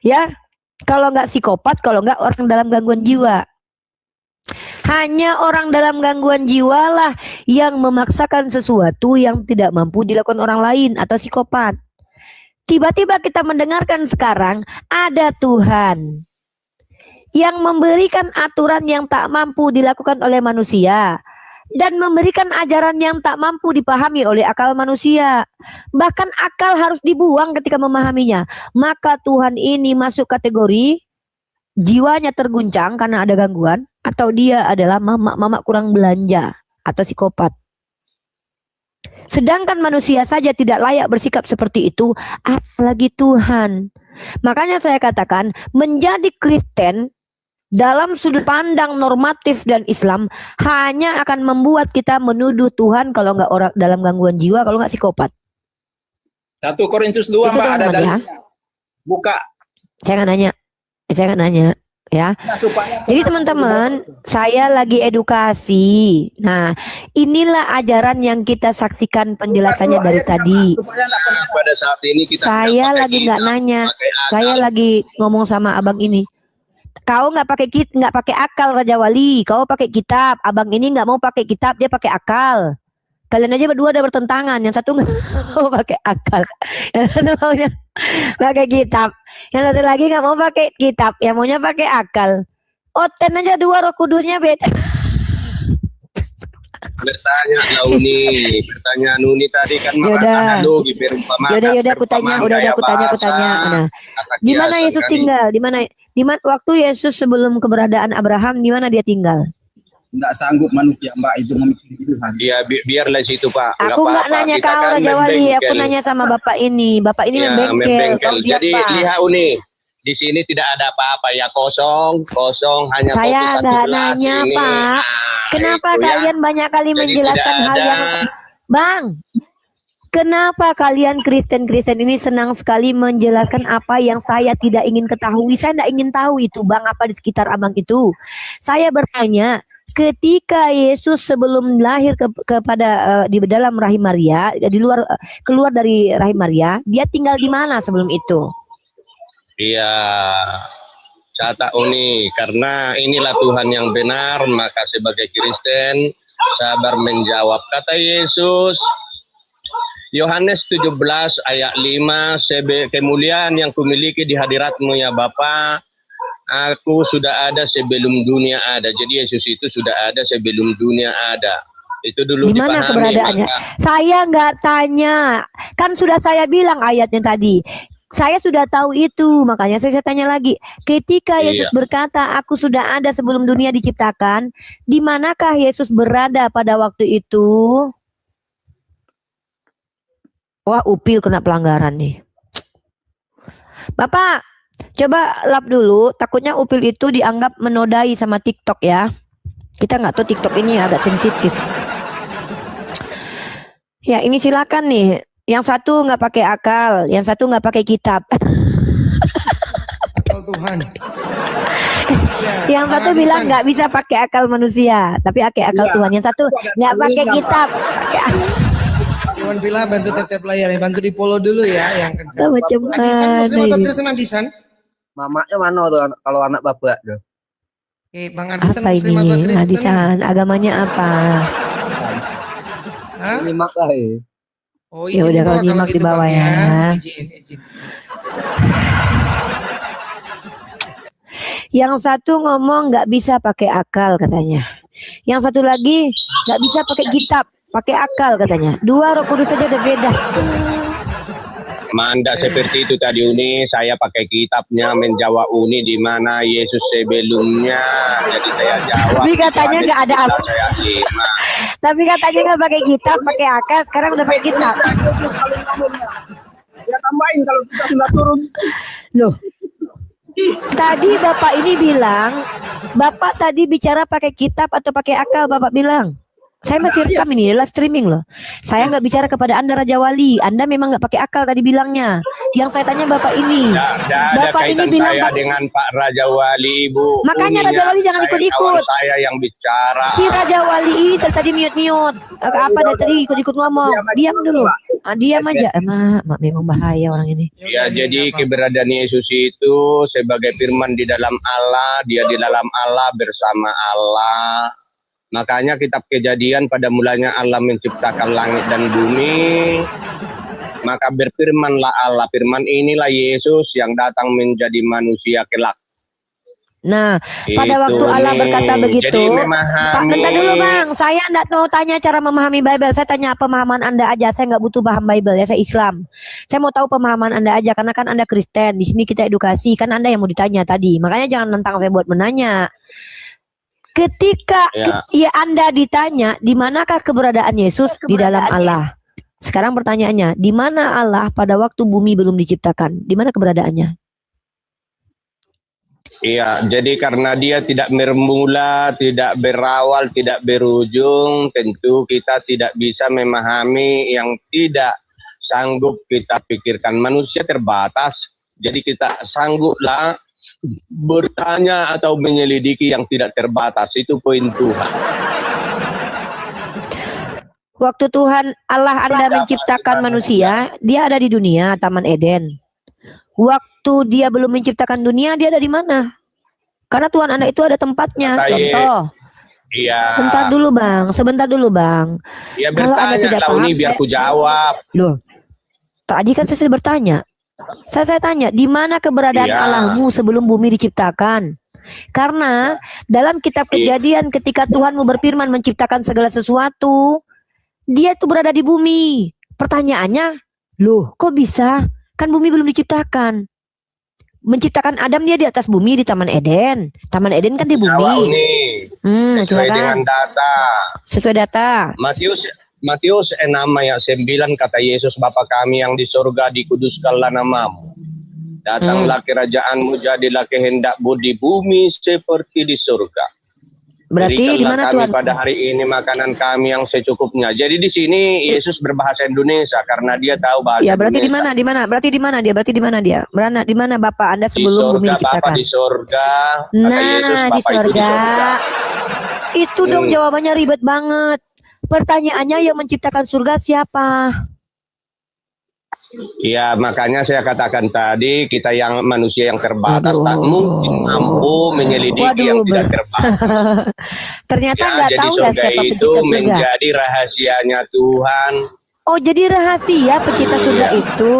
Ya, kalau nggak psikopat, kalau nggak orang dalam gangguan jiwa. Hanya orang dalam gangguan jiwa lah yang memaksakan sesuatu yang tidak mampu dilakukan orang lain atau psikopat. Tiba-tiba kita mendengarkan sekarang ada Tuhan yang memberikan aturan yang tak mampu dilakukan oleh manusia dan memberikan ajaran yang tak mampu dipahami oleh akal manusia. Bahkan akal harus dibuang ketika memahaminya. Maka Tuhan ini masuk kategori jiwanya terguncang karena ada gangguan, atau dia adalah mama kurang belanja atau psikopat. Sedangkan manusia saja tidak layak bersikap seperti itu, apalagi Tuhan. Makanya saya katakan, menjadi Kristen dalam sudut pandang normatif dan Islam hanya akan membuat kita menuduh Tuhan kalau nggak orang dalam gangguan jiwa, kalau nggak psikopat. 1 Korintus 2 Mbak, ada dalilnya. Buka. Saya nggak nanya. Ya, jadi teman-teman, saya lagi edukasi. Nah, inilah ajaran yang kita saksikan penjelasannya dari tadi. Pada saat ini kita saya lagi nggak nanya, saya lagi ngomong sama abang ini. Kau nggak pakai akal Raja Wali, kau pakai kitab. Abang ini nggak mau pakai kitab, dia pakai akal. Kalian aja berdua ada bertentangan. Yang satu nggak mau pakai akal, yang satu maunya pakai kitab, yang satu lagi nggak mau pakai kitab, yang maunya pakai akal. Oten aja dua, Roh Kudusnya beda. Bertanya lah Uni, pertanyaan Uni tadi kan Yaudah. analogi perumpamaan. Yaudah aku tanya, udah aku tanya. Nah, di mana Yesus tinggal? Di mana waktu Yesus sebelum keberadaan Abraham, di mana dia tinggal? Nggak sanggup manusia Mbak itu memikirkan Tuhan. Ya biarlah situ Pak. Aku nggak nanya kau Raja Wali, aku nanya sama bapak ini. Bapak ini membengkel. Kau Jadi apa? lihat Uni, di sini tidak ada apa-apa ya, kosong hanya Saya kopi nggak 1 gelas nanya ini. Pak. Kenapa itu ya. kalian banyak kali Jadi menjelaskan tidak hal ada. yang Bang? Kenapa kalian Kristen ini senang sekali menjelaskan apa yang saya tidak ingin ketahui? Saya tidak ingin tahu itu Bang, apa di sekitar abang itu. Saya bertanya, ketika Yesus sebelum lahir kepada di dalam rahim Maria, keluar dari rahim Maria, dia tinggal di mana sebelum itu? Iya, kata Uni, karena inilah Tuhan yang benar, maka sebagai Kristen sabar menjawab. Kata Yesus, Yohanes 17 ayat 5, kemuliaan yang kumiliki di hadiratmu ya Bapa, aku sudah ada sebelum dunia ada. Jadi Yesus itu sudah ada sebelum dunia ada. Itu dulu di mana dipahami. keberadaannya? Saya nggak tanya, kan sudah saya bilang ayatnya tadi. Saya sudah tahu itu, makanya saya tanya lagi. Ketika Yesus berkata, aku sudah ada sebelum dunia diciptakan, di manakah Yesus berada pada waktu itu? Wah, Upil kena pelanggaran nih. Bapak, coba lap dulu, takutnya Upil itu dianggap menodai sama TikTok ya. Kita nggak tahu TikTok ini agak sensitif. Ya, ini silakan nih. Yang satu nggak pakai akal, yang satu nggak pakai kitab. Tuhan. Yang satu bilang nggak bisa pakai akal manusia, tapi pakai akal Tuhan. Yang satu nggak pakai kitab. Tuhan Pila bantu tap layar, bantu di follow dulu ya yang kencang. Macam Adisan Muslim atau mana? Kristen Adisan? Mamanya mana tuh kalau anak bapak tuh? Oke, Bang Adisan Apa Muslim apa ini? Kristen? Adisan, agamanya apa? Hah? Nyimak lah Oh, Ya udah, kalau nyimak di bawah Bang, ya. Izin. Yang satu ngomong nggak bisa pakai akal katanya. Yang satu lagi nggak bisa pakai kitab, pakai akal katanya. Dua Roh Kudus saja udah beda. Manda seperti itu tadi Uni, saya pakai kitabnya menjawab Uni di mana Yesus sebelumnya. Jadi saya jawab. Tapi katanya nggak ada apa. Saya lima. Tapi katanya nggak pakai kitab, pakai akal. Sekarang udah pakai kitab. Ya tambahin kalau kita sudah turun. Loh. Tadi Bapak ini bilang, Bapak tadi bicara pakai kitab atau pakai akal, Bapak bilang. Saya masih rekam ini, live streaming loh. Saya nggak bicara kepada Anda Raja Wali. Anda memang nggak pakai akal tadi bilangnya. Yang saya tanya Bapak ini. Bapak ini bilang saya dengan Pak Raja Wali, Bu. Makanya Raja Wali jangan ikut-ikut. Saya yang bicara. Si Raja Wali ini tadi mute-mute. Apa dari tadi ikut-ikut ngomong. Diam dulu. Diam aja. Mak memang bahaya orang ini. Ya, jadi keberadaan Yesus itu sebagai firman di dalam Allah, dia di dalam Allah bersama Allah. Makanya kitab Kejadian pada mulanya Allah menciptakan langit dan bumi. Maka berfirmanlah Allah, firman inilah Yesus yang datang menjadi manusia kelak. Nah, pada waktu Allah berkata begitu, jadi memahami. Bentar dulu Bang, saya enggak mau tanya cara memahami Bible. Saya tanya pemahaman Anda aja. Saya nggak butuh paham Bible ya, saya Islam. Saya mau tahu pemahaman Anda aja karena kan Anda Kristen. Di sini kita edukasi, kan Anda yang mau ditanya tadi. Makanya jangan nentang saya buat menanya. Ketika Anda ditanya, di manakah keberadaan Yesus di dalam Allah? Sekarang pertanyaannya, di mana Allah pada waktu bumi belum diciptakan? Di mana keberadaannya? Iya, jadi karena dia tidak bermula, tidak berawal, tidak berujung, tentu kita tidak bisa memahami yang tidak sanggup kita pikirkan. Manusia terbatas, jadi kita sangguplah bertanya atau menyelidiki yang tidak terbatas. Itu poin Tuhan. Waktu Tuhan Allah Anda menciptakan manusia, dia ada di dunia, Taman Eden. Waktu dia belum menciptakan dunia, dia ada di mana? Karena Tuhan Anda itu ada tempatnya. Contoh. Iya. Sebentar dulu bang. Ya, kalau Anda tidak paham, biar aku jawab. Loh, tadi kan saya sudah bertanya. Saya tanya, di mana keberadaan Allahmu sebelum bumi diciptakan? Karena dalam kitab Kejadian ketika Tuhan mau berfirman menciptakan segala sesuatu, dia tuh berada di bumi. Pertanyaannya, loh kok bisa? Kan bumi belum diciptakan. Menciptakan Adam dia di atas bumi di Taman Eden. Taman Eden kan di Jawab bumi. nih, sesuai Silakan. dengan data. Sesuai data. Matius 6 ayat 9 kata Yesus, Bapa kami yang di surga, dikuduskanlah namamu. Datanglah kerajaanmu, jadilah kehendakmu di bumi seperti di surga. Berarti di Berikanlah mana kami Tuhan? pada hari ini makanan kami yang secukupnya. Jadi di sini Yesus berbahasa Indonesia karena dia tahu bahasa Ya berarti di Indonesia. mana? Di mana? Berarti di mana dia? Berarti di mana dia? Berana di mana Bapak Anda Di sebelum bumi surga, diciptakan? Bapa di surga. Kata Yesus, Nah, di Bapa itu di surga. surga. Itu dong jawabannya ribet banget. Pertanyaannya yang menciptakan surga siapa? Iya, makanya saya katakan tadi, kita yang manusia yang terbatas Aduh. tak mungkin mampu menyelidiki yang tidak terbatas. Ternyata Ya, nggak jadi tahu nggak surga siapa itu pencipta surga. menjadi rahasianya Tuhan. Oh jadi rahasia pencipta surga itu.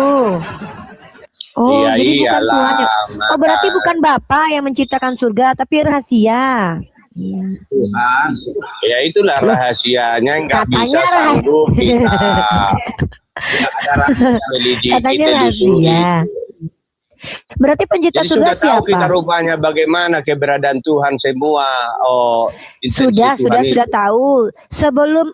Oh Iya, jadi bukan iyalah, Tuhan yang. Oh berarti maka bukan Bapa yang menciptakan surga tapi rahasia. Iya. Tuhan. ya itulah rahasianya, nggak Katanya bisa sanggup kita religi Katanya kita disuruh. rahasia. Berarti pencipta Jadi surga sudah tahu siapa? kita rupanya bagaimana keberadaan Tuhan semua. Oh, intensi Tuhan itu. Sudah tahu. Sebelum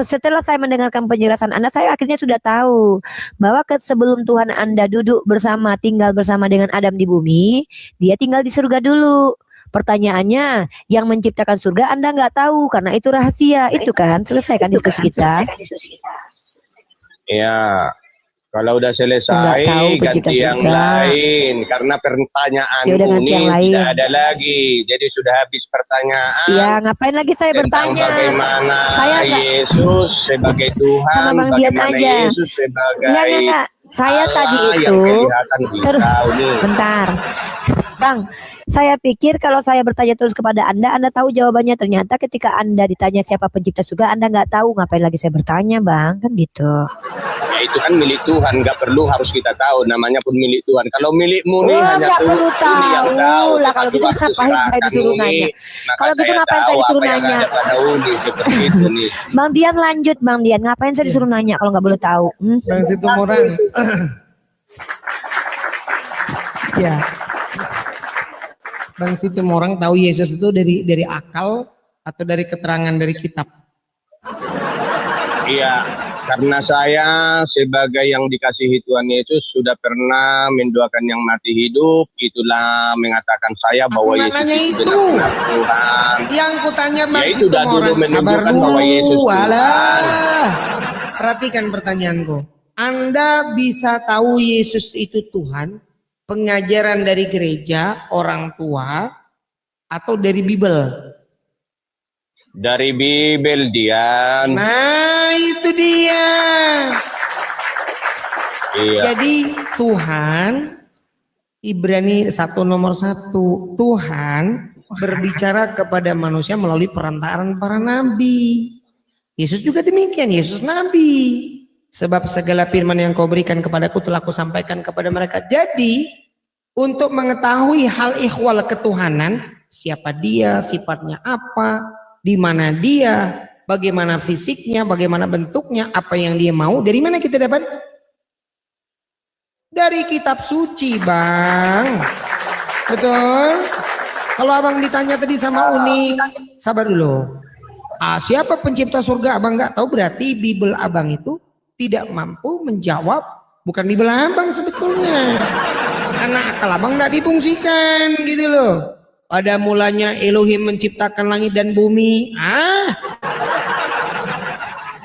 setelah saya mendengarkan penjelasan Anda, saya akhirnya sudah tahu bahwa sebelum Tuhan Anda duduk bersama, tinggal bersama dengan Adam di bumi, dia tinggal di surga dulu. Pertanyaannya, yang menciptakan surga Anda nggak tahu karena itu rahasia. Itu kan selesai kan diskusi kita. Ya, kalau udah Nggak tahu selesai pencipta ganti yang surga. lain karena pertanyaan Ya udah, ganti ini yang lain. tidak ada lagi. Jadi sudah habis pertanyaan Ya ngapain lagi saya tentang bertanya? bagaimana Saya nggak- Yesus sebagai Tuhan, Sama Bang Dian bagaimana aja. Yesus sebagai Enggak. Saya Allah tadi yang itu kelihatan di kau nih. bentar. Bang, saya pikir kalau saya bertanya terus kepada Anda tahu jawabannya. Ternyata ketika Anda ditanya siapa pencipta surga, Anda nggak tahu. Ngapain lagi saya bertanya, Bang? Kan gitu. Ya itu kan milik Tuhan, nggak perlu harus kita tahu. Namanya pun milik Tuhan. Kalau milikmu nih Wah, hanya nggak Tuhan perlu ini yang tahu tahu. lah. Kalau gitu Waktu ngapain saya serahkan disuruh ini, nanya? maka Kalau gitu ngapain saya tahu disuruh apa yang nanya? ada pada Uni seperti itu nih. Bang Dian lanjut, Bang Dian. Ngapain saya disuruh nanya kalau nggak boleh tahu? Bang Situmorang. Ya. Bang Situmorang tahu Yesus itu dari akal atau dari keterangan dari kitab? Iya, karena saya sebagai yang dikasihi Tuhan Yesus sudah pernah mendoakan yang mati hidup, itulah mengatakan saya bahwa nggak Yesus nanya itu itu. benar-benar Tuhan. Yang kutanya Bang Ya, itu dah dulu Situmorang, sabar menunjukkan dulu. bahwa Yesus Tuhan. Walah. Perhatikan pertanyaanku. Anda bisa tahu Yesus itu Tuhan, pengajaran dari gereja, orang tua, atau dari Bible? Dari Bible Dian. Nah itu dia. Iya. Jadi Tuhan, Ibrani 1 nomor 1, Tuhan berbicara kepada manusia melalui perantaraan para nabi. Yesus juga demikian, Yesus nabi. Sebab segala firman yang kau berikan kepadaku telah aku sampaikan kepada mereka. Jadi untuk mengetahui hal ihwal ketuhanan, siapa dia, sifatnya apa, di mana dia, bagaimana fisiknya, bagaimana bentuknya, apa yang dia mau, dari mana kita dapat? Dari kitab suci, Bang. Betul? Kalau Abang ditanya tadi sama Uni, sabar dulu. Siapa pencipta surga? Abang nggak tahu, berarti Bible Abang itu tidak mampu menjawab. Bukan Bible Abang sebetulnya. Karena akal Abang nggak difungsikan gitu loh. Pada mulanya Elohim menciptakan langit dan bumi.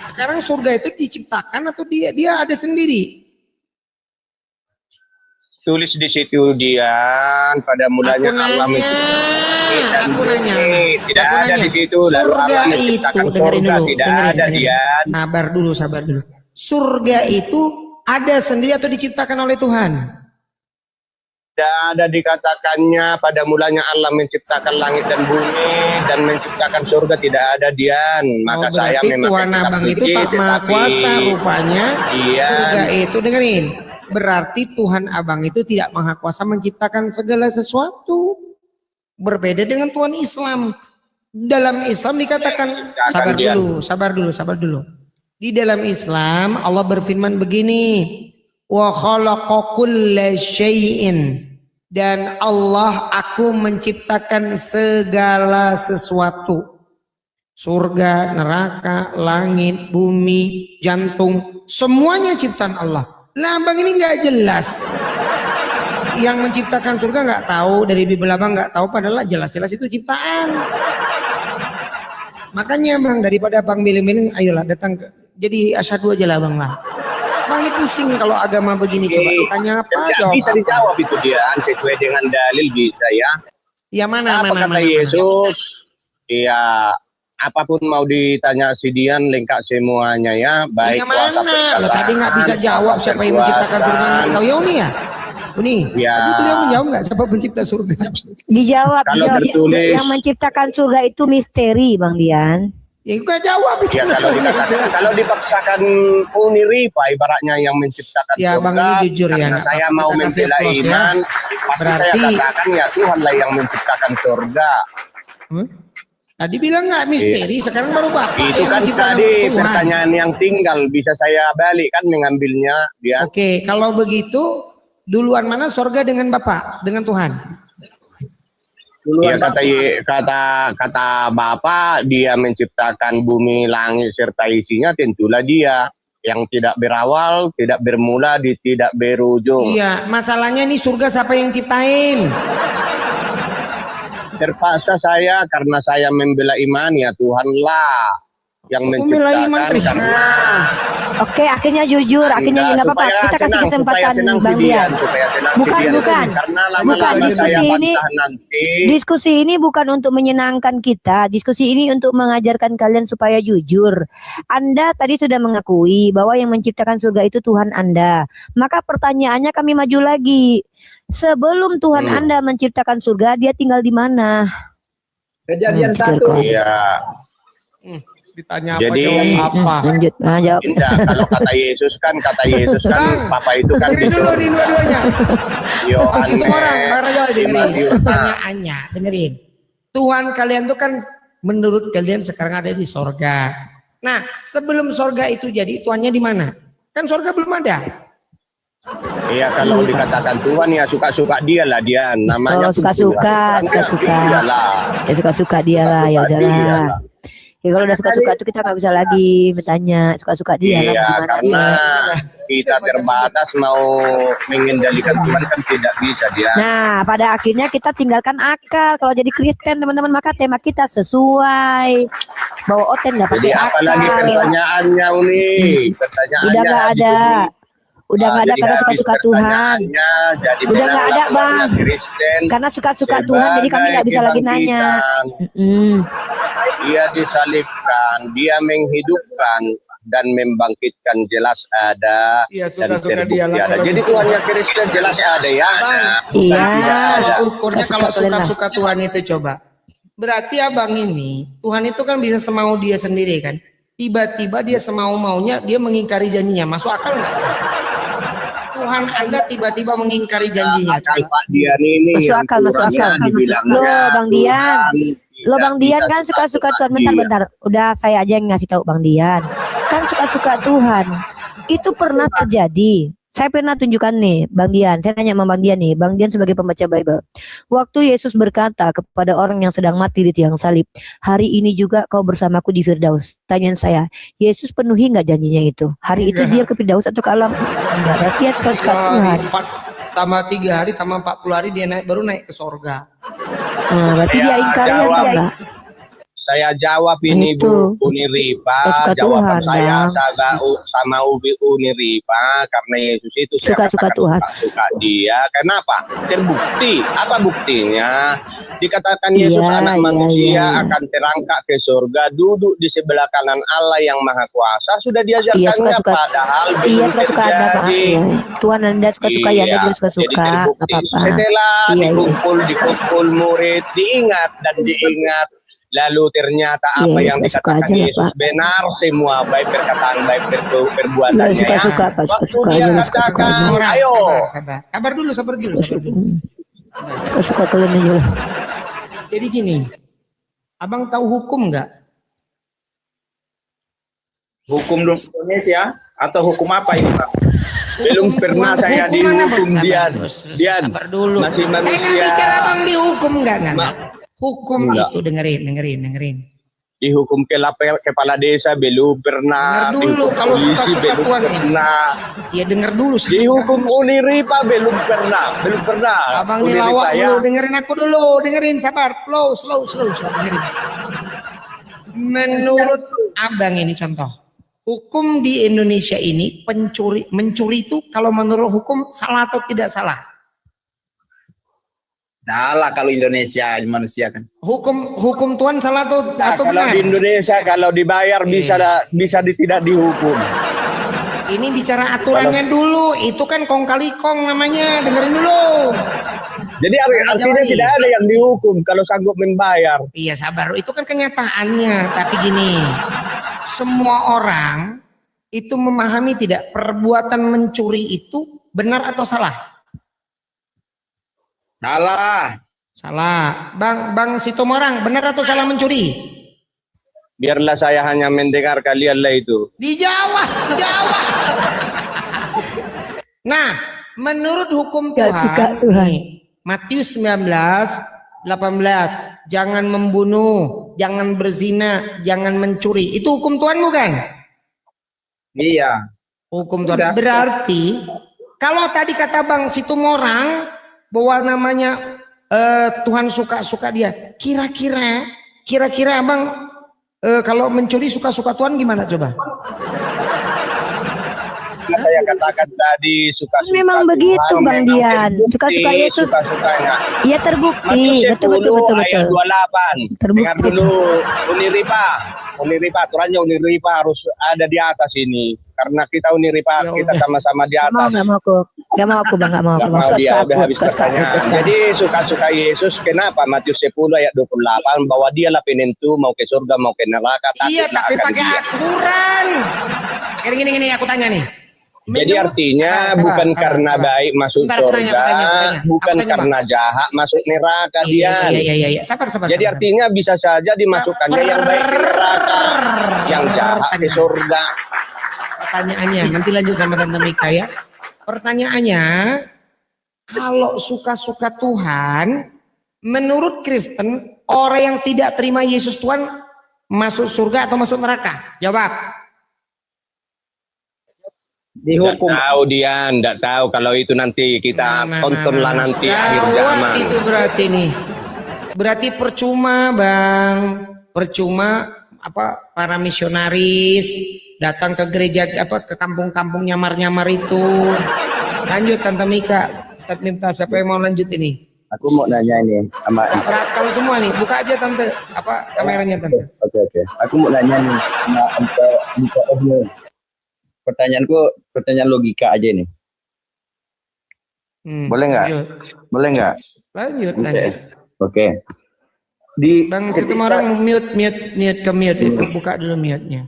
Sekarang surga itu diciptakan atau dia ada sendiri? Tulis di situ Dian, pada mulanya Allah menciptakan Aku nanya. tidak Aku ada nanya. di situ. Lalu Surga Allah itu, menciptakan dengerin surga, dulu, tidak dengerin, ada dengerin. Dian. Sabar dulu. Surga itu ada sendiri atau diciptakan oleh Tuhan? Tidak ada dikatakannya pada mulanya Allah menciptakan langit dan bumi dan menciptakan surga, tidak ada Dian. Maka saya berarti memakai Tuhan kitab Abang suci, itu tak maha tetapi kuasa rupanya. Iya. Surga itu, dengerin. Berarti Tuhan Abang itu tidak maha kuasa menciptakan segala sesuatu. berbeda dengan Tuhan Islam. Dalam Islam dikatakan, sabar dulu. Di dalam Islam Allah berfirman begini, wa khalaqa kulla syai'in, dan Allah aku menciptakan segala sesuatu. Surga, neraka, langit, bumi, jantung, semuanya ciptaan Allah. Lah bang ini nggak jelas. Yang menciptakan surga nggak tahu, dari Bible abang nggak tahu, padahal jelas-jelas itu ciptaan. Makanya bang, daripada bang milih-milih, ayolah datang ke, jadi asyhadu aja lah bang lah. Bang ini pusing kalau agama begini, coba ditanya apa, jawab bisa apa. dijawab itu dia sesuai dengan dalil bisa ya. Ya mana Kata Yesus, ya apapun mau ditanya si Dian lengkap semuanya ya, baik yang mana? Lo tadi nggak bisa jawab siapa yang menciptakan surga, nggak tahu ya Uni ya? Uni, Ya. tadi beliau menjawab nggak siapa pencipta surga? Dijawab, Kalau dijawab. tertulis- Yang menciptakan surga itu misteri, Bang Dian. Ya gue jawab itu. Ya kalau dipaksakan Uni Rifa ibaratnya yang menciptakan Ya, surga, Bang, ini jujur ya, karena nggak saya apa-apa, mau kita kasih membela applause ya. iman, pasti Berarti- saya katakan ya Tuhanlah yang menciptakan surga. Tadi bilang nggak misteri, sekarang baru bapak Itu yang kan menciptakan tadi Tuhan. pertanyaan yang tinggal, bisa saya balik kan mengambilnya dia. Oke, kalau begitu duluan mana surga dengan bapak, dengan Tuhan? Ya kata Bapak, dia menciptakan bumi, langit serta isinya, tentulah dia yang tidak berawal, tidak bermula, tidak berujung. Iya, masalahnya nih surga siapa yang ciptain? Terpaksa saya karena saya membela iman, ya Tuhanlah yang Membela iman, menciptakan karena Oke, akhirnya jujur, akhirnya nggak apa-apa. Kita kasih kesempatan Bang Dian. Bukan. Karena lama-lama Bukan, saya diskusi ini- bantah nanti. Diskusi ini bukan untuk menyenangkan kita. Diskusi ini untuk mengajarkan kalian supaya jujur. Anda tadi sudah mengakui bahwa yang menciptakan surga itu Tuhan Anda. Maka pertanyaannya kami maju lagi. Sebelum Tuhan Anda menciptakan surga, dia tinggal di mana? Kejadian Jujur 1. kok. Iya. Ditanya Jadi- jawab apa? Lanjut, jawab. Tidak, kalau kata Yesus kan Bang, Papa itu kan dengerin dulu nih dua-duanya. Yohanes, Situ orang, Bang Raja dengerin. Matius. Pertanyaannya, dengerin. Tuhan kalian tuh kan menurut kalian sekarang ada di sorga. Nah, sebelum sorga itu jadi, Tuhannya di mana? Kan sorga belum ada. Iya, kalau dikatakan Tuhan ya suka-suka dia lah dia. Namanya Oh, suka-suka, suka-suka. Ya suka-suka dia lah, ya udahlah. Ya kalau udah suka-suka itu kita nggak bisa lagi bertanya suka-suka dia lah Iya, gimana karena dia. kita terbatas mau mengendalikan Tuhan kan tidak bisa dia. Nah, pada akhirnya kita tinggalkan akal. Kalau jadi Kristen teman-teman, maka tema kita sesuai. Bawa oten nggak Jadi pakai apalagi akal. pertanyaannya Uni? Pertanyaannya Udah nggak di ada. sini. Udah nggak ada Jadi karena habis suka-suka Tuhan. pertanyaannya, jadi Udah nggak ada, menanglah Bang. umatnya Kristen Karena suka-suka Tuhan, jadi kami nggak bisa lagi nanya. Mm-mm. Dia disalibkan, dia menghidupkan dan membangkitkan, jelas ada. Iya, dan suka-suka terbukti dia lah ada. kalau Jadi gitu. Tuhannya Kristen jelas ada ya. Iya. Kalau ukurnya kalau Suka-suka kalian lah. suka-suka Tuhan itu coba. Berarti abang ini, Tuhan itu kan bisa semau dia sendiri kan. Tiba-tiba dia semau-maunya, dia mengingkari janjinya. Masuk akal nggak? Tuhan Anda tiba-tiba mengingkari janjinya. Akal Coba. Pak Dian ini Masuk yang akal, masuk kurangnya akal. dibilangnya Loh, Bang Dian. Tuhan Lo Bang tidak Dian bisa kan suka-suka Tuhan. dia. Bentar-bentar. Udah saya aja yang ngasih tahu Bang Dian. Kan suka-suka Tuhan. Itu pernah terjadi. Saya pernah tunjukkan nih Bang Dian. Saya tanya sama Bang Dian nih. Bang Dian sebagai pembaca Bible. Waktu Yesus berkata kepada orang yang sedang mati di tiang salib, hari ini juga kau bersamaku di Firdaus. Tanyaan saya, Yesus penuhi nggak janjinya itu? Hari itu dia ke Firdaus atau ke alam? Enggak. Berarti ya suka-suka Tuhan. Tambah 3 hari, tambah 40 hari dia baru naik ke sorga. Nah, berarti Ya, dia ingkari atau jawab. enggak? Saya jawab ini Itu. Bu Uni Rifa, Suka jawaban Tuhan, saya Bang. sama Uni Rifa karena Yesus itu saya Suka-suka katakan Tuhan. suka dia. Kenapa? Terbukti. Apa buktinya? Dikatakan Yesus Iya, anak iya, manusia iya. akan terangkat ke surga, duduk di sebelah kanan Allah yang Maha Kuasa. Sudah diajarkannya, Iya, suka-suka. padahal Iya belum suka-suka Anda Pak. terjadi. Iya. Tuhan Anda suka-suka ya, Anda Iya, juga jadi suka-suka. Nggak terbukti. apa-apa. Setelah Iya, iya. dikumpul murid, diingat dan diingat. Lalu ternyata apa Iya, yang suka-suka dikatakan aja lah, Yesus Pak. benar semua, baik perkataan baik perbuatannya Iya, suka-suka, ya. Pak. Waktu Suka-suka dia aja lah, suka-suka katakan, aja. Orang, ayo. sabar dulu. Suka-suka kalian aja lah. Jadi gini, abang tahu hukum nggak? Hukum Indonesia atau hukum apa ini, Pak? Belum pernah saya dihukum, Dian. Dian, Sabar dulu. masih Saya nggak manusia. bicara abang dihukum nggak. Hukum Enggak. itu dengerin. Dihukum kepala desa belum pernah. Dengar dulu, Dihukum kalau polisi suka-suka belum Tuhan ini. pernah. Ya denger dulu. Dihukum Uniripa belum pernah. Abang ini Uniripa lawak ya. dulu, dengerin aku dulu, dengerin, sabar, slow, dengerin. Menurut abang ini contoh, hukum di Indonesia ini mencuri itu kalau menurut hukum salah atau tidak salah? Salah kalau Indonesia manusia kan. Hukum Tuhan salah atau Kalau benar? di Indonesia kalau dibayar bisa tidak dihukum. Ini bicara aturannya dulu, itu kan kong kali kong namanya, dengerin dulu. Jadi artinya tidak ada yang dihukum kalau sanggup membayar. Iya sabar, itu kan kenyataannya. Tapi gini, semua orang itu memahami tidak perbuatan mencuri itu benar atau salah? Salah. Bang Sitomorang, benar atau salah mencuri? Biarlah saya hanya mendengar kalian lah itu. Dijawab. Nah, menurut hukum Gak Tuhan, suka Tuhan. nih, Matius 19:18, jangan membunuh, jangan berzina, jangan mencuri. Itu hukum Tuhan bukan? Iya. Hukum Tuhan. Udah. Berarti kalau tadi kata Bang Situmorang bahwa namanya Tuhan suka dia, kira-kira Abang kalau mencuri suka-suka Tuhan gimana coba? Saya katakan tadi suka-suka Memang begitu, Tuhan, Bang memang Dian. terbukti Suka-suka Yesus. suka-sukanya. Iya terbukti. Matius 10 Betul. ayat 28. Terbukti. Dengar dulu Uniripa, aturannya Uniripa harus ada di atas ini. Karena kita Uniripa, Ya kita udah. sama-sama di atas. Gak mau aku, Bang. Gak mau Gak aku. mau Suka dia aku, udah habis suka aku, pertanyaan. suka aku. Jadi suka-suka Yesus kenapa Matius 10 ayat 28 bahwa dialah penentu mau ke surga mau ke neraka. Iya, takutlah tapi akan pakai dia. aturan. Gini aku tanya nih. Jadi Menurut- artinya sabar, bukan sabar, karena sabar. baik masuk Bentar, aku surga, tanya. bukan Aku tanya, karena jahat masuk neraka dia. Iya. Sabar. Jadi artinya bisa saja dimasukkannya yang baik ke neraka, yang jahat ke surga. Pertanyaannya, nanti lanjut sama Tante Mika ya. Pertanyaannya, kalau suka-suka Tuhan, menurut Kristen, orang yang tidak terima Yesus Tuhan masuk surga atau masuk neraka? Jawab. Dihukum. Nggak tahu kalau itu nanti kita tontonlah nanti akhir Gawat zaman. itu berarti nih. Berarti percuma Bang, percuma para misionaris datang ke gereja ke kampung-kampung nyamar-nyamar itu. Lanjut Tante Mika, Ustaz Miftah, siapa yang mau lanjut ini? Aku mau nanya ini sama Kalau semua nih, buka aja Tante kameranya Tante. Oke. Aku mau nanya nih sama untuk nih. Pertanyaan logika aja nih. Boleh nggak? Lanjut. Oke. Bang Situmorang mute ke mute itu, buka dulu mute-nya.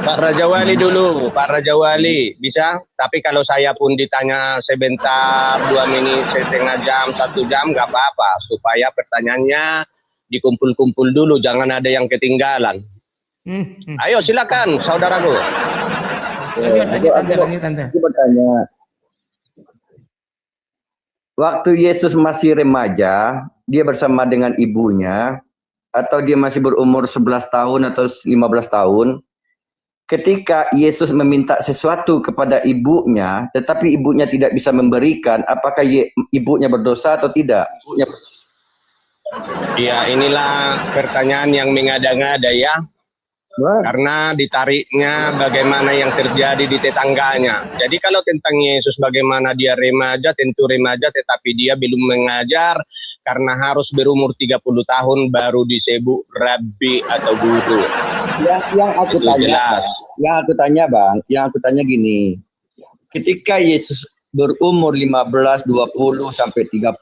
Pak Raja Wali dulu, Pak Raja Wali bisa. Tapi kalau saya pun ditanya sebentar, 2 menit, setengah jam, 1 jam, nggak apa-apa. Supaya pertanyaannya dikumpul-kumpul dulu, jangan ada yang ketinggalan. Ayo silakan, saudaraku. Lanjut Tante. Aku bertanya. Waktu Yesus masih remaja, dia bersama dengan ibunya, atau dia masih berumur 11 tahun atau 15 tahun, ketika Yesus meminta sesuatu kepada ibunya, tetapi ibunya tidak bisa memberikan, apakah ibunya berdosa atau tidak? Ya, inilah pertanyaan yang mengada-ngada ya. Karena ditariknya bagaimana yang terjadi di tetangganya. Jadi kalau tentang Yesus bagaimana dia remaja, tentu remaja tetapi dia belum mengajar karena harus berumur 30 tahun baru disebut rabbi atau guru. Yang aku tanya Bang, ketika Yesus berumur 15, 20 sampai 30,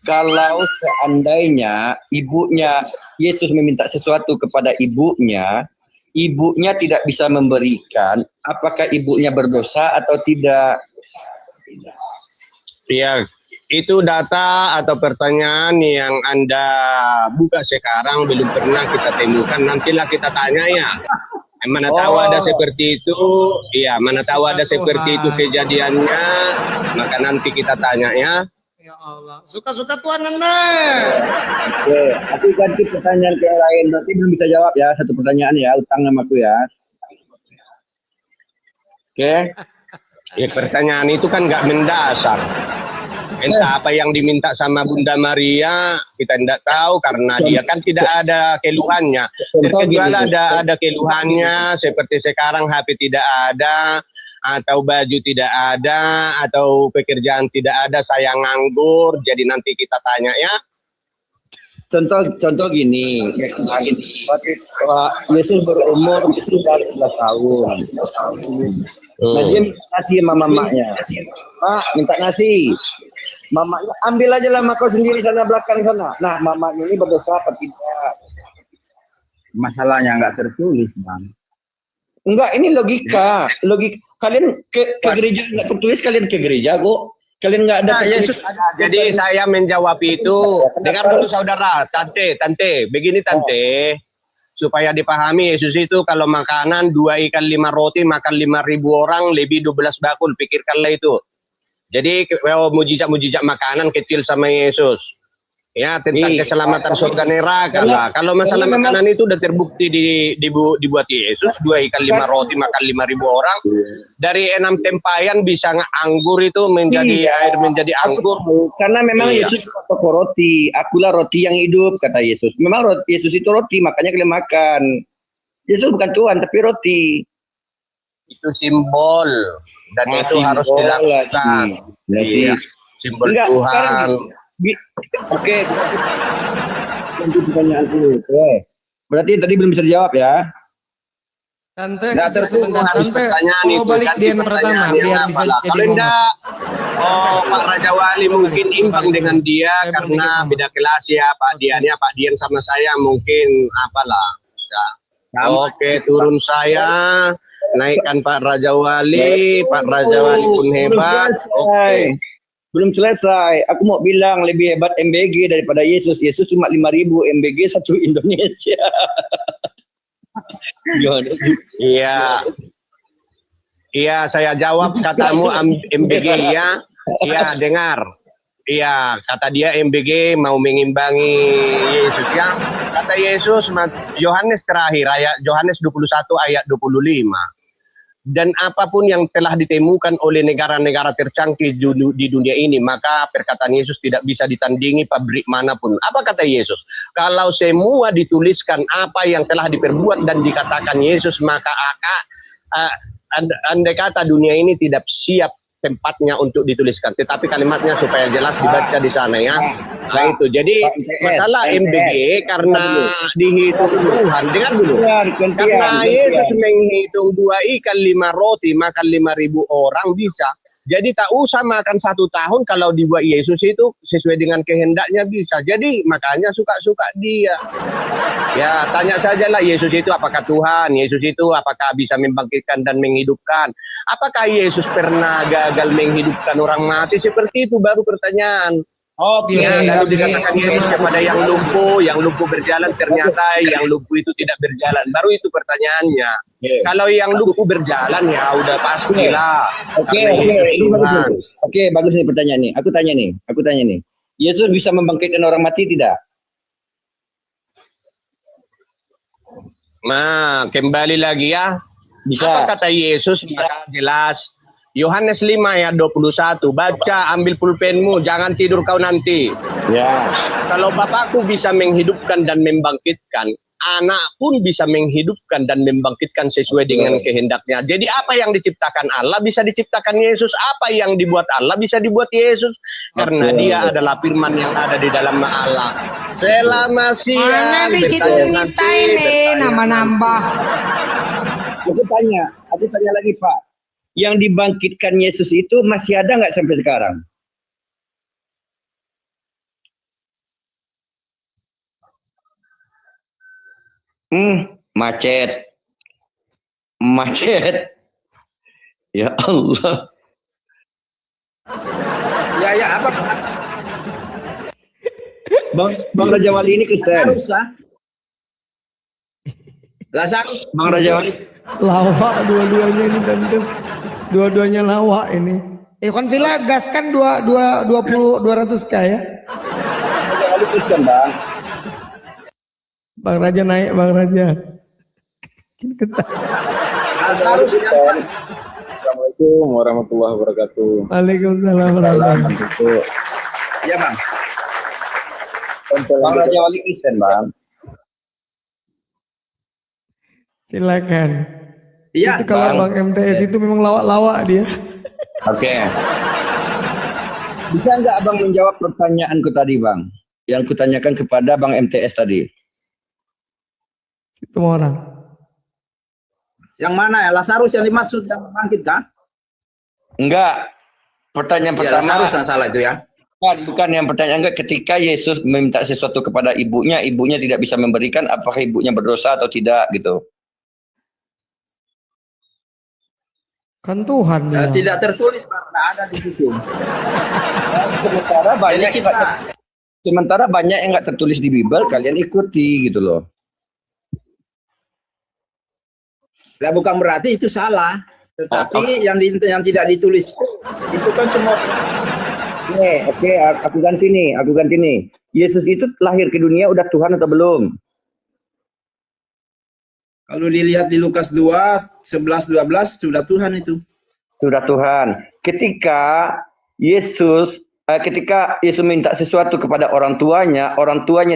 kalau seandainya Yesus meminta sesuatu kepada ibunya tidak bisa memberikan, apakah ibunya berdosa atau tidak? Ya, Itu data atau pertanyaan yang Anda buka sekarang belum pernah kita temukan. Nantilah kita tanya ya. Mana tahu ada seperti itu, iya. Mana tahu ada seperti itu kejadiannya, maka nanti kita tanya ya. Ya Allah, suka-suka Tuhan Anda. Oke, aku ganti pertanyaan ke yang lain. Berarti belum bisa jawab ya satu pertanyaan ya, utang namaku ya. Oke. Ya, pertanyaan itu kan nggak mendasar. Entah apa yang diminta sama Bunda Maria, kita tidak tahu karena dia kan tidak ada keluhannya. Terkecuali ada keluhannya seperti sekarang HP tidak ada, atau baju tidak ada, atau pekerjaan tidak ada, saya nganggur, jadi nanti kita tanya ya. Contoh gini, waktu Yesus berumur 11 tahun. Nah dia minta nasi sama mamanya. Mak, minta nasi. Mamanya, ambil aja lah kau sendiri sana belakang sana. Nah mamanya ini berdosa apa tidak? Masalahnya nggak tertulis, Bang. Enggak, ini logika. Kalian ke gereja nggak tertulis, kalian ke gereja kok. Kalian nggak ada. Nah, Yesus ada. Jadi saya menjawab itu. Dengar dulu saudara, tante, begini tante. Supaya dipahami, Yesus itu kalau makanan 2 ikan 5 roti makan 5.000 orang lebih 12 bakul, pikirkanlah itu. Jadi mujizat makanan kecil sama Yesus. Ya, tentang keselamatan surga neraka lah. Kalau masalah makanan itu udah terbukti dibuat Yesus, 2 ikan 5 roti makan 5.000 orang. Dari 6 tempayan bisa anggur itu menjadi air menjadi anggur. Karena memang Yesus toko roti. Akulah roti yang hidup, kata Yesus. Memang Yesus itu roti, makanya kalian makan. Yesus bukan Tuhan, tapi roti. Itu simbol. Dan itu harus dilakukan. Iya, simbol Tuhan. Oke. Nanti pertanyaanku. Oke. Berarti tadi belum bisa dijawab ya? Tante, nggak tertunggu harus pertanyaan itu. balik Ganti dia yang pertama biar bisa lah. jadi Kalau enggak, Pak Raja Wali mungkin imbang dengan dia karena beda kelas ya. Pak Dian sama saya mungkin apalah. Ya. Oke, turun saya. Naikkan Pak Raja Wali. Pak Raja Wali pun hebat. Oke. Belum selesai. Aku mau bilang lebih hebat MBG daripada Yesus. Yesus cuma 5.000, MBG 1 Indonesia. Iya. Iya, saya jawab katamu MBG ya. Iya, dengar. Iya, kata dia MBG mau mengimbangi Yesus ya. Kata Yesus Yohanes terakhir ayat Yohanes 21 ayat 25. Dan apapun yang telah ditemukan oleh negara-negara tercanggih di dunia ini, maka perkataan Yesus tidak bisa ditandingi pabrik manapun. Apa kata Yesus? Kalau semua dituliskan apa yang telah diperbuat dan dikatakan Yesus, maka andai kata dunia ini tidak siap tempatnya untuk dituliskan. Tetapi kalimatnya supaya jelas dibaca di sana ya. Nah itu. Jadi masalah MBG karena dihitung Tuhan. Dengar dulu. Karena Yesus menghitung 2 ikan 5 roti makan 5.000 orang bisa. Jadi tak usah makan 1 tahun kalau dibuat Yesus itu sesuai dengan kehendaknya bisa. Jadi makanya suka-suka dia. Ya tanya sajalah Yesus itu apakah Tuhan? Yesus itu apakah bisa membangkitkan dan menghidupkan? Apakah Yesus pernah gagal menghidupkan orang mati? Seperti itu baru pertanyaan. Oke. Ya, lalu dikatakan Yesus kepada yang lumpuh berjalan, ternyata yang lumpuh itu tidak berjalan. Baru itu pertanyaannya. Kalau yang lumpuh berjalan ya udah pastilah. Oke, bagus nih pertanyaan nih. Aku tanya nih. Yesus bisa membangkitkan orang mati tidak? Nah, kembali lagi ya. Bisa. Apa kata Yesus? Maka jelas. Yohanes 5 ayat 21. Baca, ambil pulpenmu, jangan tidur kau nanti. Ya. Kalau Bapakku bisa menghidupkan dan membangkitkan, anak pun bisa menghidupkan dan membangkitkan sesuai dengan kehendaknya. Jadi apa yang diciptakan Allah bisa diciptakan Yesus. Apa yang dibuat Allah bisa dibuat Yesus. Karena dia adalah firman yang ada di dalam Allah. Selama siang di situ minta ini nambah-nambah. Aku tanya lagi Pak. Yang dibangkitkan Yesus itu masih ada nggak sampai sekarang? Macet. Ya Allah. Ya apa? Bang Raja Wali ini Kristen. Lazarus kah? Lazarus. Bang Raja Wali. Lawak dua-duanya ini tante. Dua-duanya lawak ini. Kan Villa gas kan 200k ya. Raja Wali Kristen, Bang. Bang Raja naik, Bang Raja. Lazarus. Assalamualaikum warahmatullahi wabarakatuh. Waalaikumsalam warahmatullahi wabarakatuh. Ya bang. Bang Raja Wali Kristen, Bang. Silakan. Iya. Itu kalau Bang MTS itu memang lawak-lawak dia. Oke. Bisa nggak Abang menjawab pertanyaanku tadi, Bang? Yang kutanyakan kepada Bang MTS tadi. Itu orang. Yang mana ya? Lazarus yang dimaksud yang bangkit kah? Enggak. Pertanyaan Ya, pertama. Lazarus nggak salah itu ya. Bukan yang pertanyaan enggak, ketika Yesus meminta sesuatu kepada ibunya tidak bisa memberikan, apakah ibunya berdosa atau tidak gitu. Kan Tuhan Ya, bilang. tidak tertulis Bang, nggak ada di situ. Sementara banyak Jadi kita sementara banyak yang enggak tertulis di Bible, kalian ikuti gitu loh. lah bukan berarti itu salah, tetapi yang tidak ditulis itu kan semua. Oke, aku ganti nih. Yesus itu lahir ke dunia udah Tuhan atau belum? Kalau dilihat di Lukas 2, 11, 12 sudah Tuhan itu. Sudah Tuhan. Ketika Yesus minta sesuatu kepada orang tuanya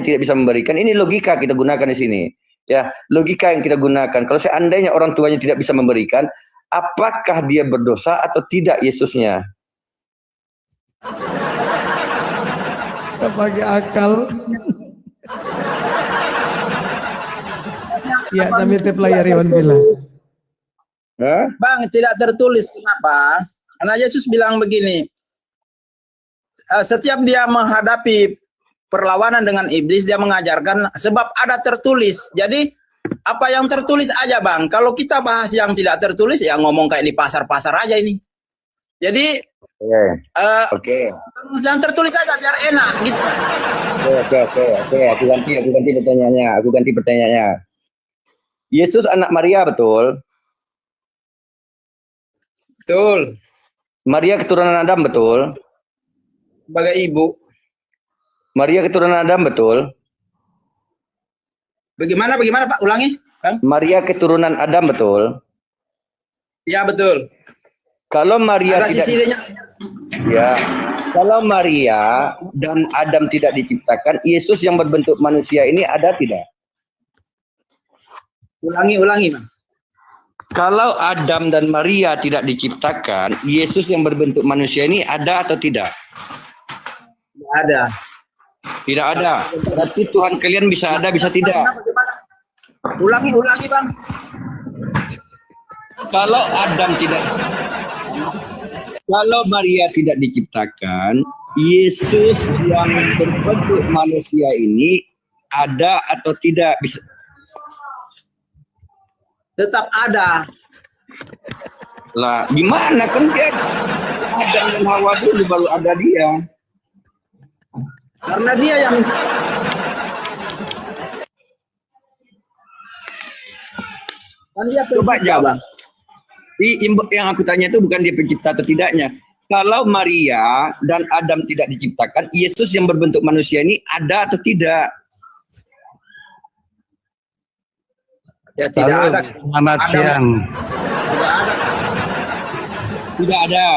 tidak bisa memberikan. Ini logika kita gunakan di sini. Ya, logika yang kita gunakan. Kalau seandainya orang tuanya tidak bisa memberikan, apakah dia berdosa atau tidak Yesusnya? Kita pakai akal. Ya, kami tip layar Iwan bilang. Bang, tidak tertulis. Kenapa? Karena Yesus bilang begini, setiap dia menghadapi perlawanan dengan iblis, dia mengajarkan sebab ada tertulis. Jadi apa yang tertulis aja bang. Kalau kita bahas yang tidak tertulis, ya ngomong kayak di pasar-pasar aja ini. Jadi Oke. yang tertulis aja biar enak gitu. Oke. Aku ganti pertanyaannya. Yesus anak Maria, betul? Betul. Maria keturunan Adam, betul? Sebagai ibu. Maria keturunan Adam, betul? Bagaimana Pak? Ulangi. Bang? Maria keturunan Adam, betul? Ya betul. Kalau Maria Ada sisinya. Ya, kalau Maria dan Adam tidak diciptakan, Yesus yang berbentuk manusia ini ada tidak? Ulangi Bang. Kalau Adam dan Maria tidak diciptakan, Yesus yang berbentuk manusia ini ada atau tidak? Tidak ada. Tidak ada. Berarti Tuhan kalian bisa ada, bisa tidak. Ulangi Bang. Kalau Maria tidak diciptakan, Yesus yang berbentuk manusia ini ada atau tidak? Bisa. Tetap ada. Lah, gimana kan dia Adam dan Hawa dulu baru ada dia. Karena dia yang kan dia Coba pencipta, jawab. Bang. Yang aku tanya itu bukan dia pencipta atau tidaknya. Kalau Maria dan Adam tidak diciptakan, Yesus yang berbentuk manusia ini ada atau tidak? Ya tidak ada. Selamat siang. Tidak ada. Tidak ada.